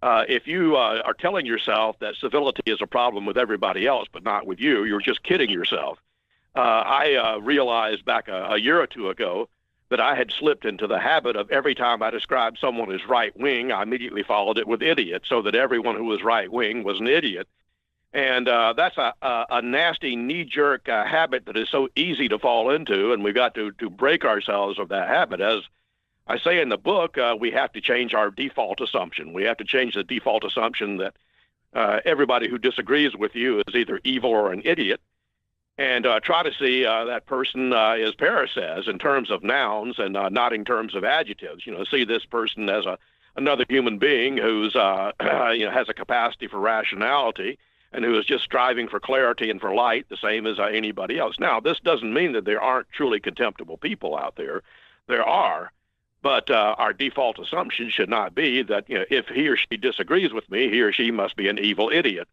If you are telling yourself that civility is a problem with everybody else, but not with you, you're just kidding yourself. I realized back a year or two ago that I had slipped into the habit of every time I described someone as right-wing, I immediately followed it with idiot, so that everyone who was right-wing was an idiot. And that's a nasty knee-jerk habit that is so easy to fall into, and we've got to break ourselves of that habit. As I say in the book, we have to change our default assumption. We have to change the default assumption that everybody who disagrees with you is either evil or an idiot, and try to see that person, as Paris says, in terms of nouns and not in terms of adjectives. See this person as another human being who's has a capacity for rationality and who is just striving for clarity and for light, the same as anybody else. Now, this doesn't mean that there aren't truly contemptible people out there. There are, but our default assumption should not be that if he or she disagrees with me, he or she must be an evil idiot.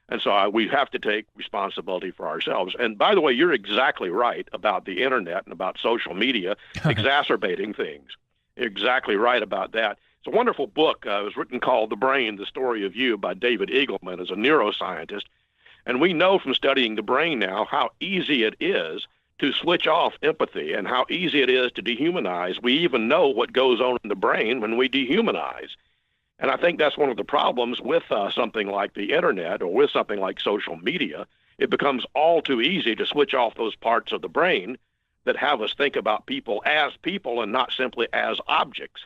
And so we have to take responsibility for ourselves. And by the way, you're exactly right about the internet and about social media exacerbating things. You're exactly right about that. It's a wonderful book. It was written called The Brain, The Story of You by David Eagleman as a neuroscientist. And we know from studying the brain now how easy it is to switch off empathy and how easy it is to dehumanize. We even know what goes on in the brain when we dehumanize. And I think that's one of the problems with something like the internet or with something like social media. It becomes all too easy to switch off those parts of the brain that have us think about people and not simply as objects.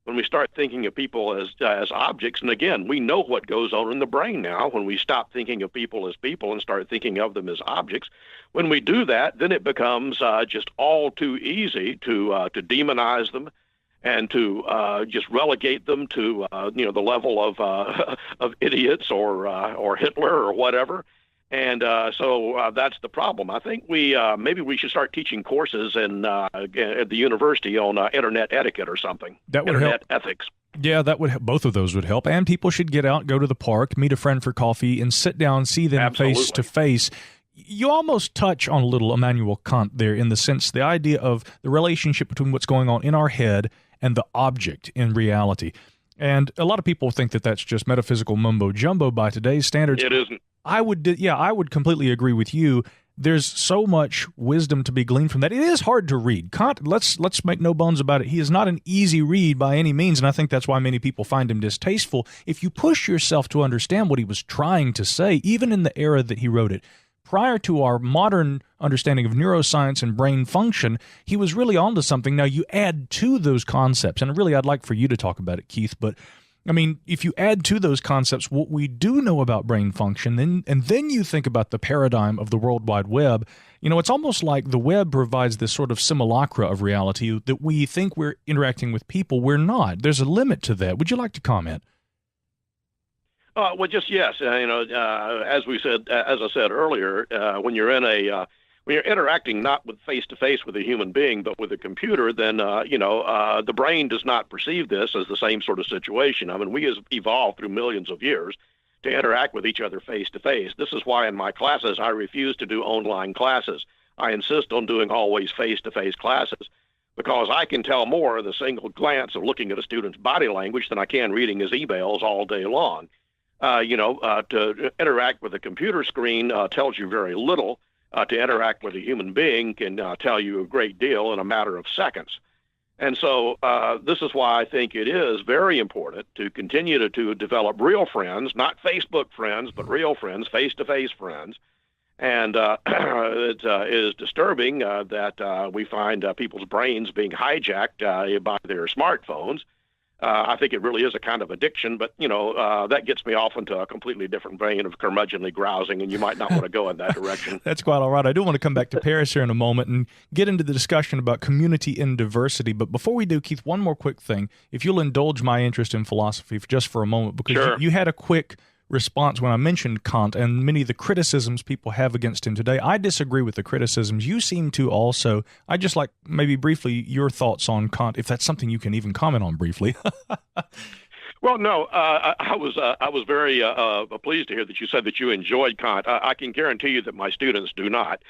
When we start thinking of people as objects, and again, we know what goes on in the brain now when we stop thinking of people as people and start thinking of them as objects. When we do that, then it becomes just all too easy to demonize them and to just relegate them to the level of idiots or Hitler or whatever. And so that's the problem. I think maybe we should start teaching courses at the university on internet etiquette or something. That would internet help. Ethics. Yeah, that would. Both of those would help. And people should get out, go to the park, meet a friend for coffee, and sit down, see them face to face. You almost touch on a little Immanuel Kant there in the sense, the idea of the relationship between what's going on in our head and the object in reality. And a lot of people think that that's just metaphysical mumbo-jumbo by today's standards. It isn't. I would completely agree with you. There's so much wisdom to be gleaned from that. It is hard to read. Kant, let's make no bones about it. He is not an easy read by any means, and I think that's why many people find him distasteful. If you push yourself to understand what he was trying to say, even in the era that he wrote it, prior to our modern understanding of neuroscience and brain function, he was really onto something. Now, you add to those concepts, and really I'd like for you to talk about it, Keith, but I mean, if you add to those concepts what we do know about brain function, and then you think about the paradigm of the World Wide Web, you know, it's almost like the web provides this sort of simulacra of reality that we think we're interacting with people. We're not. There's a limit to that. Would you like to comment? Well, just yes. As I said earlier, when you're interacting not with face to face with a human being, but with a computer, then the brain does not perceive this as the same sort of situation. I mean, we have evolved through millions of years to interact with each other face to face. This is why in my classes I refuse to do online classes. I insist on doing always face to face classes, because I can tell more with a single glance of looking at a student's body language than I can reading his emails all day long. To interact with a computer screen tells you very little. To interact with a human being can tell you a great deal in a matter of seconds. And so this is why I think it is very important to continue to develop real friends, not Facebook friends, but real friends, face-to-face friends. And it is disturbing that we find people's brains being hijacked by their smartphones. I think it really is a kind of addiction, but, that gets me off into a completely different vein of curmudgeonly grousing, and you might not want to go in that direction. That's quite all right. I do want to come back to Paris here in a moment and get into the discussion about community in diversity. But before we do, Keith, one more quick thing. If you'll indulge my interest in philosophy just for a moment, because sure. you had a quick response when I mentioned Kant and many of the criticisms people have against him today. I disagree with the criticisms. You seem to also. I'd just like maybe briefly your thoughts on Kant, if that's something you can even comment on briefly. Well, no, I was very pleased to hear that you said that you enjoyed Kant. I can guarantee you that my students do not.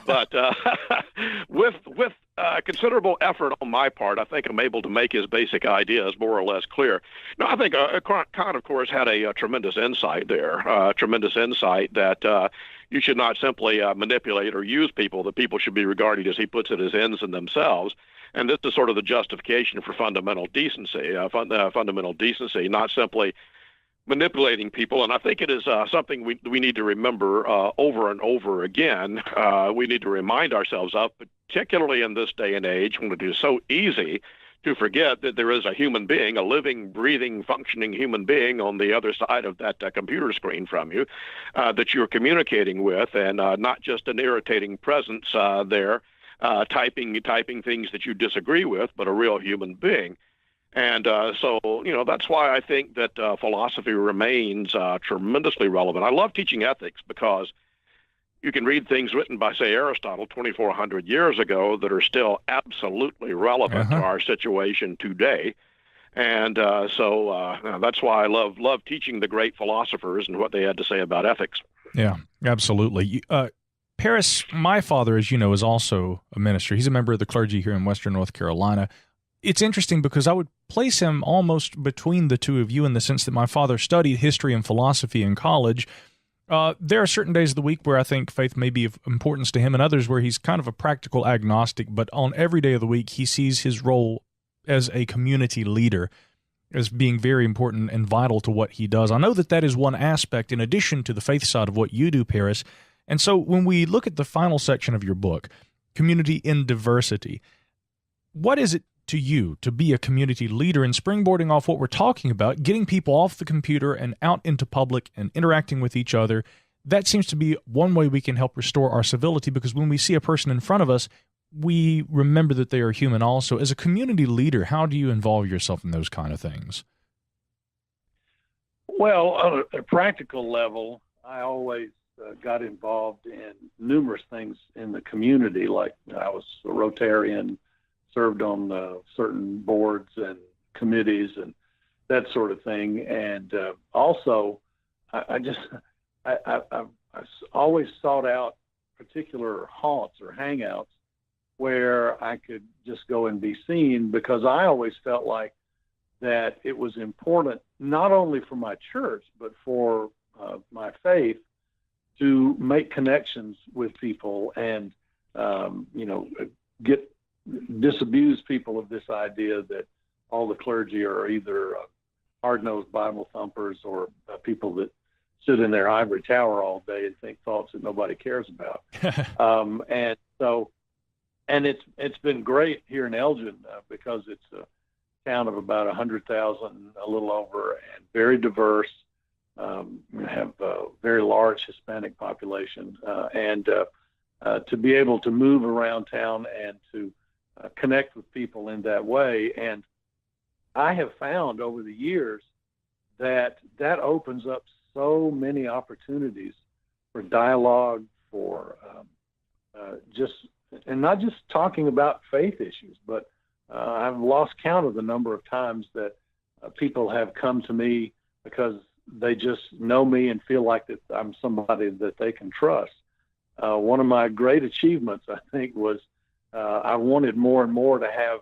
But with considerable effort on my part, I think I'm able to make his basic ideas more or less clear. Now, I think Kant, of course, had a tremendous insight there, tremendous insight that you should not simply manipulate or use people, that people should be regarded, as he puts it, as ends in themselves. And this is sort of the justification for fundamental decency, not simply manipulating people. And I think it is something we need to remember over and over again. We need to remind ourselves of, particularly in this day and age when it is so easy to forget that there is a human being, a living, breathing, functioning human being on the other side of that computer screen from you that you're communicating with, and not just an irritating presence there. Typing things that you disagree with, but a real human being. And so that's why I think that philosophy remains tremendously relevant. I love teaching ethics because you can read things written by, say, Aristotle 2,400 years ago that are still absolutely relevant to our situation today. And so that's why I love teaching the great philosophers and what they had to say about ethics. Yeah, absolutely. Paris, my father, as you know, is also a minister. He's a member of the clergy here in Western North Carolina. It's interesting because I would place him almost between the two of you in the sense that my father studied history and philosophy in college. There are certain days of the week where I think faith may be of importance to him, and others where he's kind of a practical agnostic, but on every day of the week he sees his role as a community leader as being very important and vital to what he does. I know that is one aspect in addition to the faith side of what you do, Paris. And so when we look at the final section of your book, Community in Diversity, what is it to you to be a community leader, and springboarding off what we're talking about, getting people off the computer and out into public and interacting with each other? That seems to be one way we can help restore our civility, because when we see a person in front of us, we remember that they are human also. As a community leader, how do you involve yourself in those kind of things? Well, on a practical level, I always got involved in numerous things in the community. Like I was a Rotarian, served on certain boards and committees and that sort of thing. And also, I always sought out particular haunts or hangouts where I could just go and be seen, because I always felt like that it was important, not only for my church, but for my faith, to make connections with people and, disabuse people of this idea that all the clergy are either hard-nosed Bible thumpers or people that sit in their ivory tower all day and think thoughts that nobody cares about. And it's been great here in Elgin because it's a town of about 100,000, a little over, and very diverse. We have a very large Hispanic population, and to be able to move around town and to connect with people in that way. And I have found over the years that opens up so many opportunities for dialogue, for and not just talking about faith issues, but I've lost count of the number of times that people have come to me because they just know me and feel like that I'm somebody that they can trust. One of my great achievements, I think, was I wanted more and more to have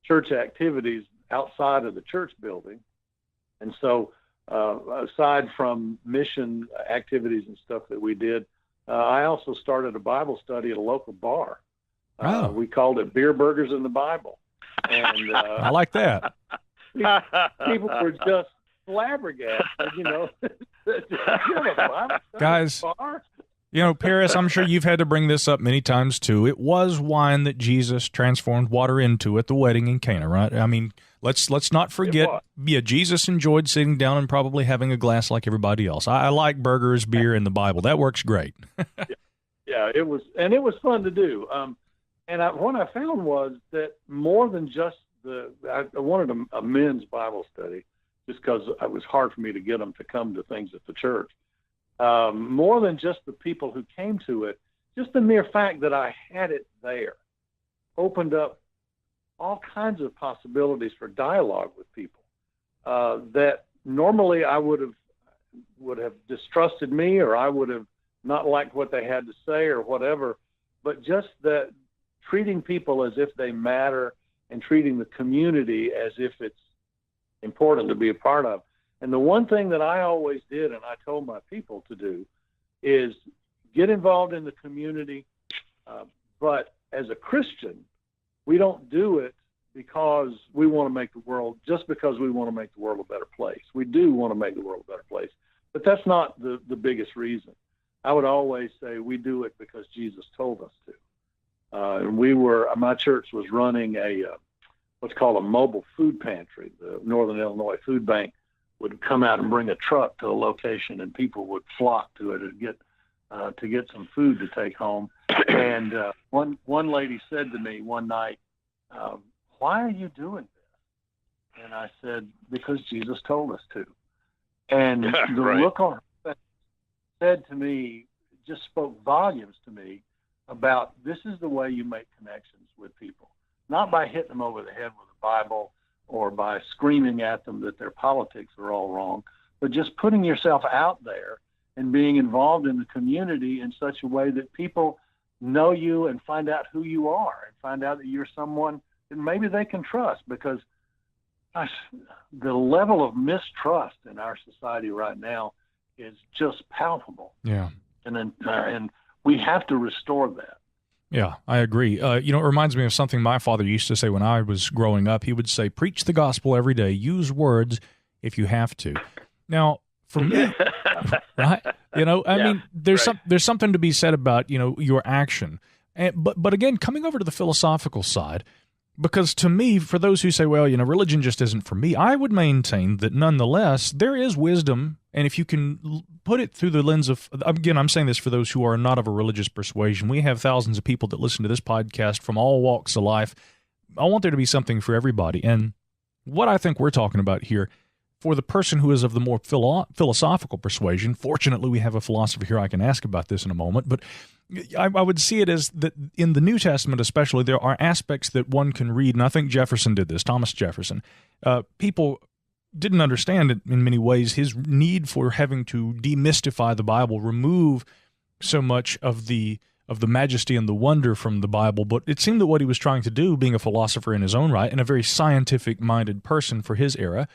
church activities outside of the church building. And so aside from mission activities and stuff that we did, I also started a Bible study at a local bar. We called it Beer, Burgers, and the Bible. And I like that. People were just flabbergasted, you know. Guys, bar? you know, Paris, I'm sure you've had to bring this up many times too. It was wine that Jesus transformed water into at the wedding in Cana, right? I mean, let's not forget. Yeah, Jesus enjoyed sitting down and probably having a glass like everybody else. I like burgers, beer, and the Bible. That works great. Yeah, it was fun to do. And what I found was that more than just I wanted a men's Bible study just because it was hard for me to get them to come to things at the church. More than just the people who came to it, just the mere fact that I had it there opened up all kinds of possibilities for dialogue with people that normally I would have distrusted me, or I would have not liked what they had to say or whatever. But just that treating people as if they matter and treating the community as if it's important to be a part of. And the one thing that I always did, and I told my people to do, is get involved in the community. But as a Christian, we don't do it because we want to make the world, just because we want to make the world a better place. We do want to make the world a better place, but that's not the biggest reason. I would always say we do it because Jesus told us to. And my church was running what's called a mobile food pantry. The Northern Illinois Food Bank would come out and bring a truck to a location, and people would flock to it to get some food to take home. And one lady said to me one night, "Why are you doing this?" And I said, "Because Jesus told us to." And the right. look on her face said to me, just spoke volumes to me about this is the way you make connections with people, not by hitting them over the head with a Bible or by screaming at them that their politics are all wrong, but just putting yourself out there and being involved in the community in such a way that people know you and find out who you are and find out that you're someone that maybe they can trust, because gosh, the level of mistrust in our society right now is just palpable. Yeah. And we have to restore that. Yeah, I agree. It reminds me of something my father used to say when I was growing up. He would say, preach the gospel every day. Use words if you have to. Now, for me, right? I mean, there's something to be said about, your action. But again, coming over to the philosophical side, because to me, for those who say, well, religion just isn't for me, I would maintain that nonetheless, there is wisdom. And if you can put it through the lens of, again, I'm saying this for those who are not of a religious persuasion. We have thousands of people that listen to this podcast from all walks of life. I want there to be something for everybody. And what I think we're talking about here, for the person who is of the more philosophical persuasion, fortunately we have a philosopher here I can ask about this in a moment, but I would see it as that in the New Testament especially, there are aspects that one can read, and I think Jefferson did this, Thomas Jefferson. People didn't understand it in many ways, his need for having to demystify the Bible, remove so much of the majesty and the wonder from the Bible, but it seemed that what he was trying to do, being a philosopher in his own right and a very scientific-minded person for his era,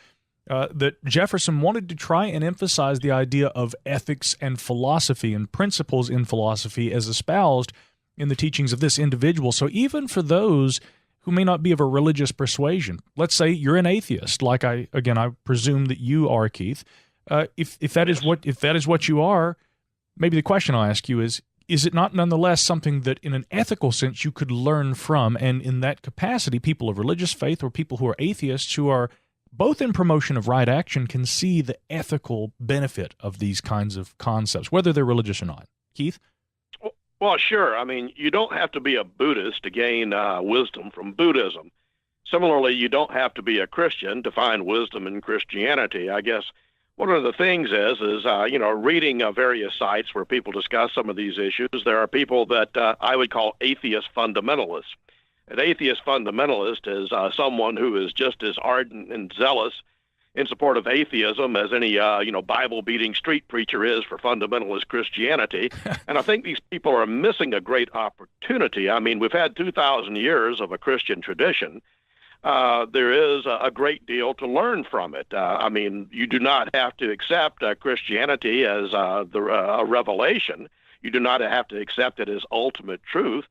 that Jefferson wanted to try and emphasize the idea of ethics and philosophy and principles in philosophy as espoused in the teachings of this individual. So even for those who may not be of a religious persuasion, let's say you're an atheist, like I presume that you are, Keith, if that is what you are, maybe the question I'll ask you is it not nonetheless something that in an ethical sense you could learn from, and in that capacity, people of religious faith or people who are atheists who are both in promotion of right action can see the ethical benefit of these kinds of concepts, whether they're religious or not? Keith? Well, sure. I mean, you don't have to be a Buddhist to gain wisdom from Buddhism. Similarly, you don't have to be a Christian to find wisdom in Christianity. I guess one of the things is reading various sites where people discuss some of these issues. There are people that I would call atheist fundamentalists. An atheist fundamentalist is someone who is just as ardent and zealous in support of atheism as any Bible-beating street preacher is for fundamentalist Christianity. And I think these people are missing a great opportunity. I mean, we've had 2,000 years of a Christian tradition. There is a great deal to learn from it. I mean, you do not have to accept Christianity as a revelation. You do not have to accept it as ultimate truth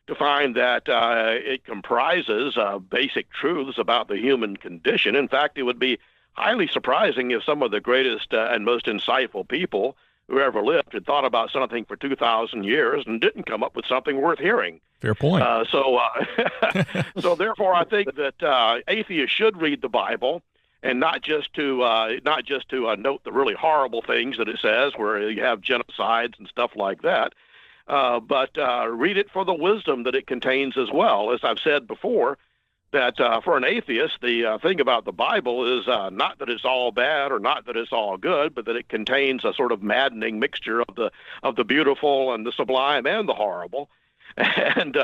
to find that it comprises basic truths about the human condition. In fact, it would be highly surprising if some of the greatest and most insightful people who ever lived had thought about something for 2,000 years and didn't come up with something worth hearing. Fair point. So therefore, I think that atheists should read the Bible, and not just to note the really horrible things that it says, where you have genocides and stuff like that, but read it for the wisdom that it contains as well. As I've said before, that for an atheist, the thing about the Bible is not that it's all bad or not that it's all good, but that it contains a sort of maddening mixture of the beautiful and the sublime and the horrible. And,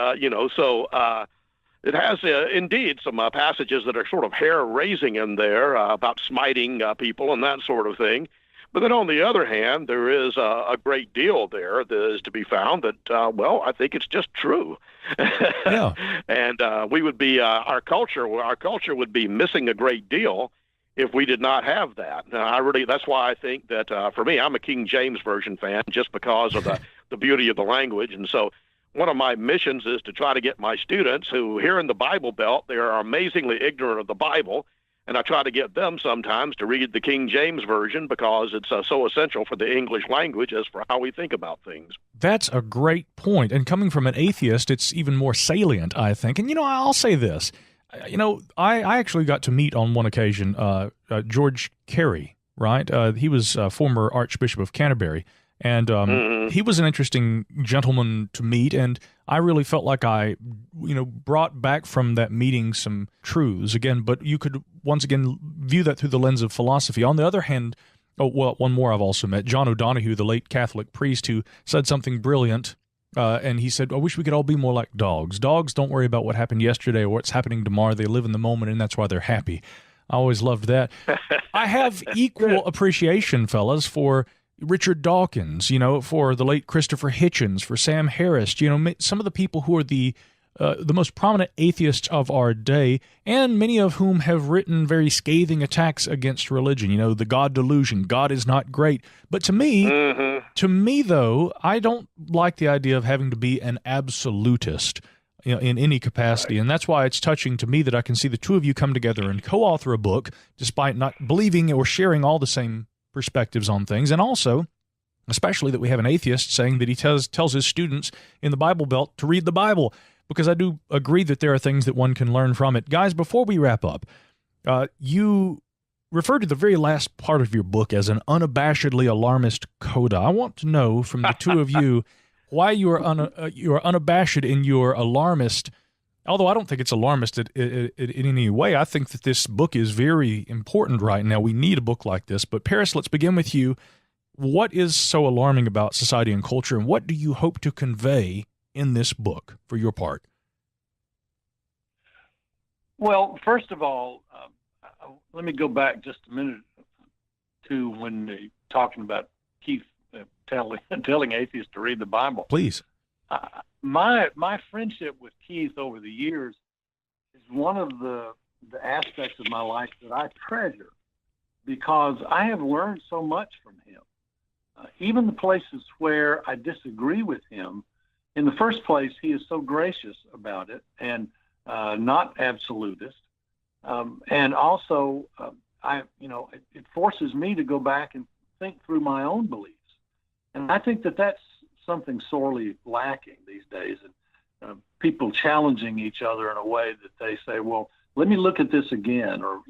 it has indeed some passages that are sort of hair-raising in there about smiting people and that sort of thing. But then on the other hand, there is a great deal there that is to be found that, I think it's just true. Yeah. And we would be, our culture would be missing a great deal if we did not have that. That's why I think that for me, I'm a King James Version fan just because of the beauty of the language. And so one of my missions is to try to get my students who here in the Bible Belt, they are amazingly ignorant of the Bible. And I try to get them sometimes to read the King James Version because it's so essential for the English language as for how we think about things. That's a great point. And coming from an atheist, it's even more salient, I think. And, I'll say this. I actually got to meet on one occasion George Carey, right? He was former Archbishop of Canterbury. And he was an interesting gentleman to meet, and I really felt like I, brought back from that meeting some truths again. But you could once again view that through the lens of philosophy. On the other hand, one more I've also met, John O'Donohue, the late Catholic priest, who said something brilliant. And he said, "I wish we could all be more like dogs. Dogs don't worry about what happened yesterday or what's happening tomorrow. They live in the moment, and that's why they're happy." I always loved that. I have equal appreciation, fellas, for Richard Dawkins, for the late Christopher Hitchens, for Sam Harris, some of the people who are the most prominent atheists of our day, and many of whom have written very scathing attacks against religion. The God delusion, God is not great. But to me, though, I don't like the idea of having to be an absolutist, in any capacity. Right. And that's why it's touching to me that I can see the two of you come together and co-author a book, despite not believing or sharing all the same perspectives on things, and also, especially that we have an atheist saying that he tells his students in the Bible Belt to read the Bible, because I do agree that there are things that one can learn from it. Guys, before we wrap up, you referred to the very last part of your book as an unabashedly alarmist coda. I want to know from the two of you why you are unabashed in your alarmist. Although I don't think it's alarmist in any way. I think that this book is very important right now. We need a book like this. But Paris, let's begin with you. What is so alarming about society and culture, and what do you hope to convey in this book for your part? Well, first of all, let me go back just a minute to when talking about Keith telling atheists to read the Bible. Please. My friendship with Keith over the years is one of the aspects of my life that I treasure, because I have learned so much from him. Even the places where I disagree with him, in the first place, he is so gracious about it and not absolutist. And also, it forces me to go back and think through my own beliefs. And I think that that's something sorely lacking these days. And people challenging each other in a way that they say, well, let me look at this again. Or,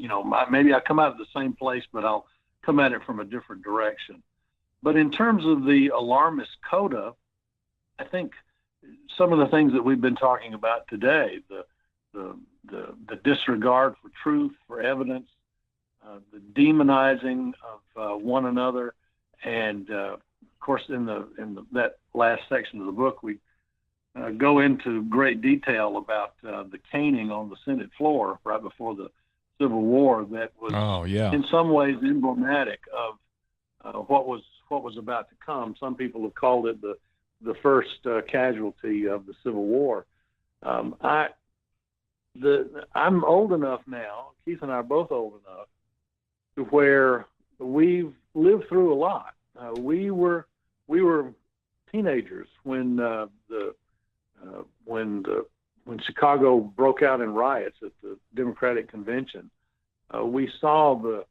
maybe I come out of the same place, but I'll come at it from a different direction. But in terms of the alarmist coda, I think some of the things that we've been talking about today, the disregard for truth, for evidence, the demonizing of one another, and of course, in that last section of the book, we go into great detail about the caning on the Senate floor right before the Civil War. That was, in some ways, emblematic of what was about to come. Some people have called it the first casualty of the Civil War. I'm old enough now. Keith and I are both old enough to where we've lived through a lot. We were teenagers when Chicago broke out in riots at the Democratic Convention. We saw the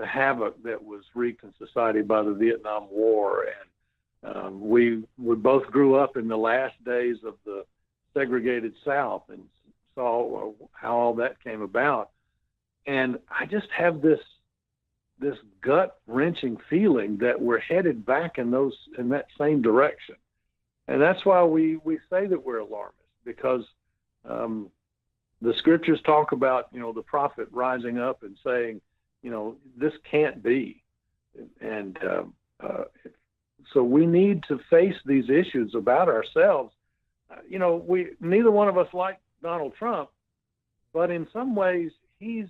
havoc that was wreaked in society by the Vietnam War, and we both grew up in the last days of the segregated South and saw how all that came about. And I just have this gut-wrenching feeling that we're headed back in that same direction. And that's why we say that we're alarmist, because the scriptures talk about, the prophet rising up and saying, this can't be. And so we need to face these issues about ourselves. Neither one of us like Donald Trump, but in some ways he's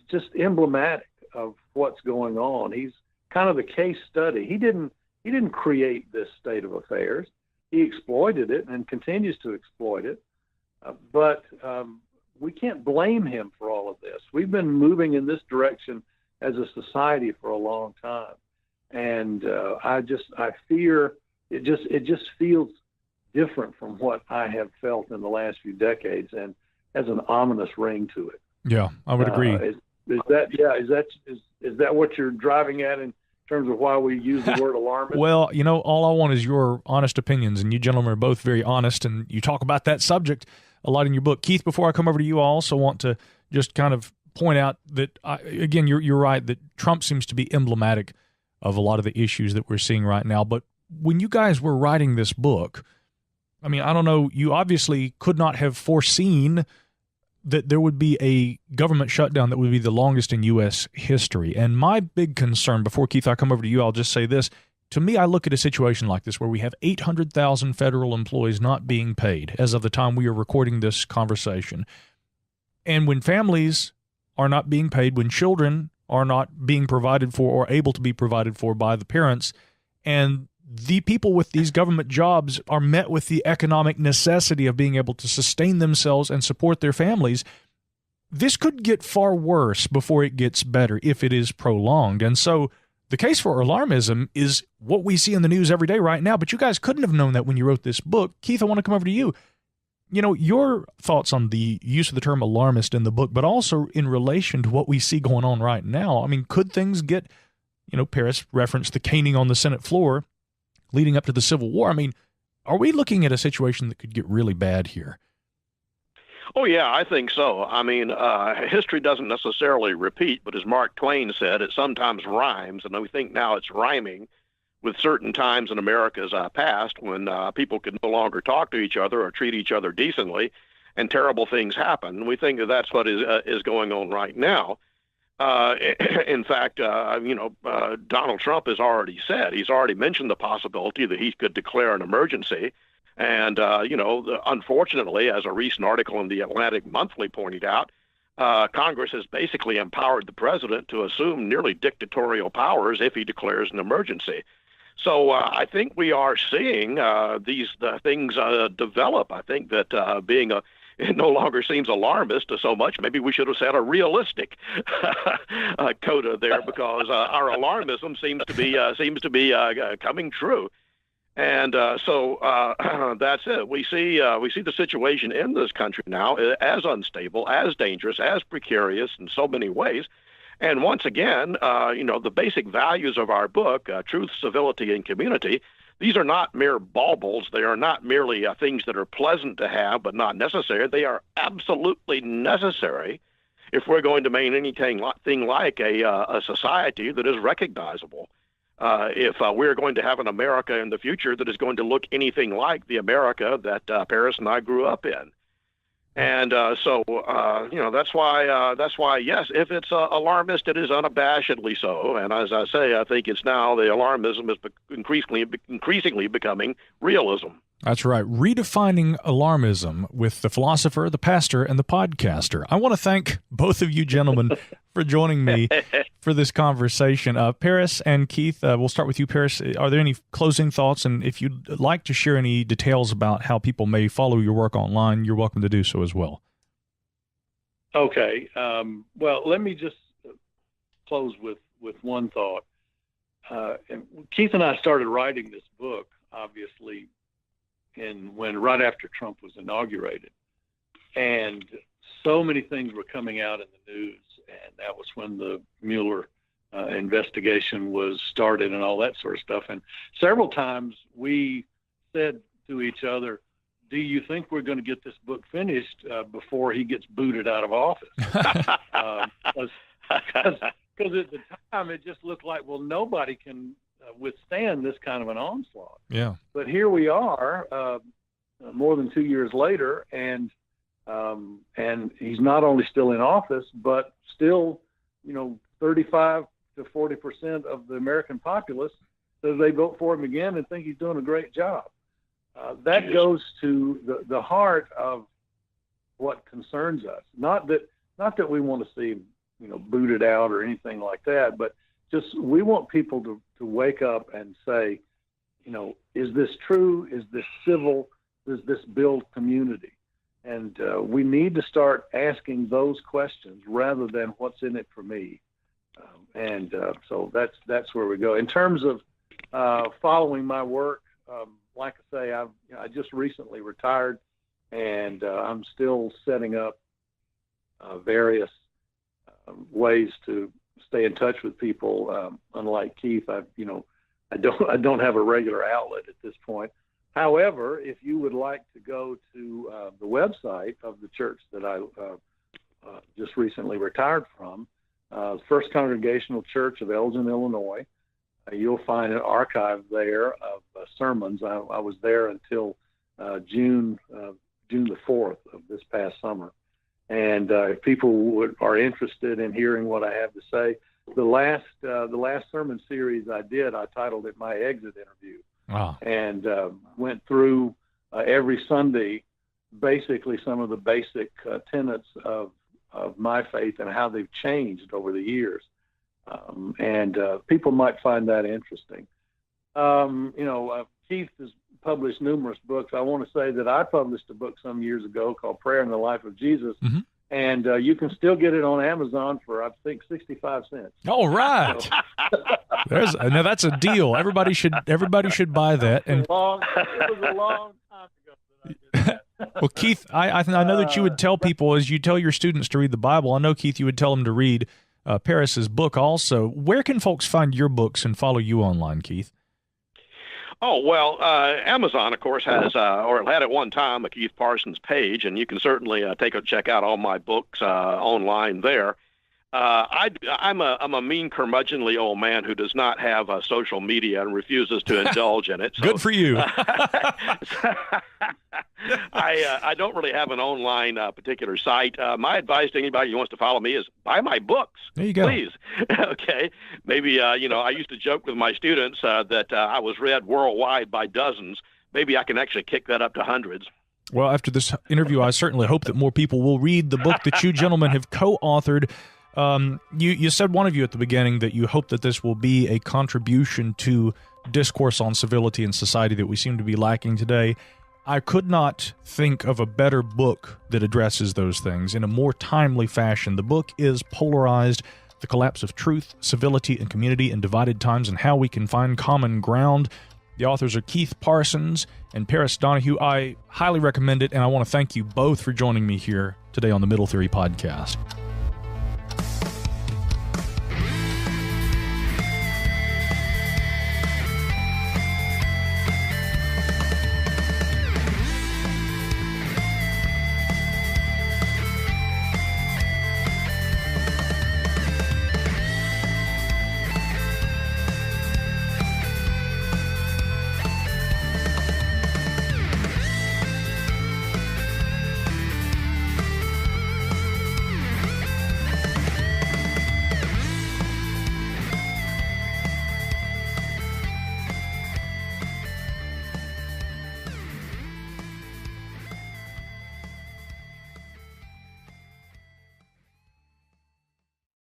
just emblematic of what's going on. He's kind of the case study. He didn't create this state of affairs. He exploited it and continues to exploit it. But we can't blame him for all of this. We've been moving in this direction as a society for a long time. And I fear it just feels different from what I have felt in the last few decades, and has an ominous ring to it. Yeah, I would agree. Is that what you're driving at in terms of why we use the word alarmist? Well, all I want is your honest opinions, and you gentlemen are both very honest, and you talk about that subject a lot in your book. Keith, before I come over to you, I also want to just kind of point out that, again, you're right, that Trump seems to be emblematic of a lot of the issues that we're seeing right now. But when you guys were writing this book, I mean, I don't know, you obviously could not have foreseen that there would be a government shutdown that would be the longest in U.S. history. And my big concern, before, Keith, I come over to you, I'll just say this. To me, I look at a situation like this where we have 800,000 federal employees not being paid as of the time we are recording this conversation. And when families are not being paid, when children are not being provided for or able to be provided for by the parents, and the people with these government jobs are met with the economic necessity of being able to sustain themselves and support their families, this could get far worse before it gets better if it is prolonged. And so the case for alarmism is what we see in the news every day right now, but you guys couldn't have known that when you wrote this book. Keith, I want to come over to you. Your thoughts on the use of the term alarmist in the book, but also in relation to what we see going on right now. I mean, could things get, Paris referenced the caning on the Senate floor leading up to the Civil War. I mean, are we looking at a situation that could get really bad here? Oh, yeah, I think so. I mean, history doesn't necessarily repeat, but as Mark Twain said, it sometimes rhymes, and we think now it's rhyming with certain times in America's past when people could no longer talk to each other or treat each other decently, and terrible things happen. We think that that's what is going on right now. In fact, Donald Trump has already said, he's already mentioned the possibility that he could declare an emergency. And, unfortunately, as a recent article in the Atlantic Monthly pointed out, Congress has basically empowered the president to assume nearly dictatorial powers if he declares an emergency. So I think we are seeing these things develop. I think that it no longer seems alarmist so much. Maybe we should have said a realistic coda there, because our alarmism seems to be coming true. And so that's it. We see the situation in this country now as unstable, as dangerous, as precarious in so many ways. And once again, the basic values of our book, truth, civility, and community, these are not mere baubles. They are not merely things that are pleasant to have but not necessary. They are absolutely necessary if we're going to maintain anything like a society that is recognizable. If we're going to have an America in the future that is going to look anything like the America that Paris and I grew up in. And so that's why, yes, if it's alarmist, it is unabashedly so. And as I say, I think it's now the alarmism is increasingly becoming realism. That's right. Redefining alarmism with the philosopher, the pastor, and the podcaster. I want to thank both of you gentlemen for joining me for this conversation. Paris and Keith, we'll start with you, Paris. Are there any closing thoughts? And if you'd like to share any details about how people may follow your work online, you're welcome to do so as well. Okay. Well, let me just close with one thought. Keith and I started writing this book, obviously, right after Trump was inaugurated, and so many things were coming out in the news, and that was when the Mueller investigation was started and all that sort of stuff. And several times we said to each other, "Do you think we're going to get this book finished before he gets booted out of office?" Because at the time it just looked like, well, nobody can withstand this kind of an onslaught. Yeah. But here we are, more than 2 years later, and he's not only still in office, but still, 35 to 40% of the American populace says they vote for him again and think he's doing a great job. That goes to the heart of what concerns us. Not that we want to see him, booted out or anything like that, but just we want people to wake up and say, is this true? Is this civil? Does this build community? And we need to start asking those questions rather than what's in it for me. So that's where we go. In terms of following my work, like I say, I just recently retired, and I'm still setting up various ways to stay in touch with people. Unlike Keith, I don't have a regular outlet at this point. However, if you would like to go to the website of the church that I just recently retired from, First Congregational Church of Elgin, Illinois, you'll find an archive there of sermons. I was there until June the 4th of this past summer. And if people are interested in hearing what I have to say, the last sermon series I did, I titled it My Exit Interview. Wow. And went through every Sunday, basically some of the basic tenets of my faith and how they've changed over the years. And people might find that interesting. Keith has published numerous books. I want to say that I published a book some years ago called Prayer in the Life of Jesus. Mm-hmm. And you can still get it on Amazon for, I think, 65 cents. All right. Now that's a deal. Everybody should buy that. And it was a long time ago that I did that. Well, Keith, I know that you would tell people, as you tell your students to read the Bible, I know, Keith, you would tell them to read Paris's book also. Where can folks find your books and follow you online, Keith? Oh, well, Amazon, of course, has, or it had at one time, a Keith Parsons page, and you can certainly check out all my books online there. I'm a mean, curmudgeonly old man who does not have social media and refuses to indulge in it. So, good for you. I don't really have an online particular site. My advice to anybody who wants to follow me is buy my books. There you go. Please. Okay. Maybe, I used to joke with my students that I was read worldwide by dozens. Maybe I can actually kick that up to hundreds. Well, after this interview, I certainly hope that more people will read the book that you gentlemen have co-authored. You said, one of you at the beginning, that you hope that this will be a contribution to discourse on civility and society that we seem to be lacking today. I could not think of a better book that addresses those things in a more timely fashion. The book is Polarized: The Collapse of Truth, Civility, and Community in Divided Times, and How We Can Find Common Ground. The authors are Keith Parsons and Paris Donehoo. I highly recommend it, and I want to thank you both for joining me here today on the Middle Theory Podcast.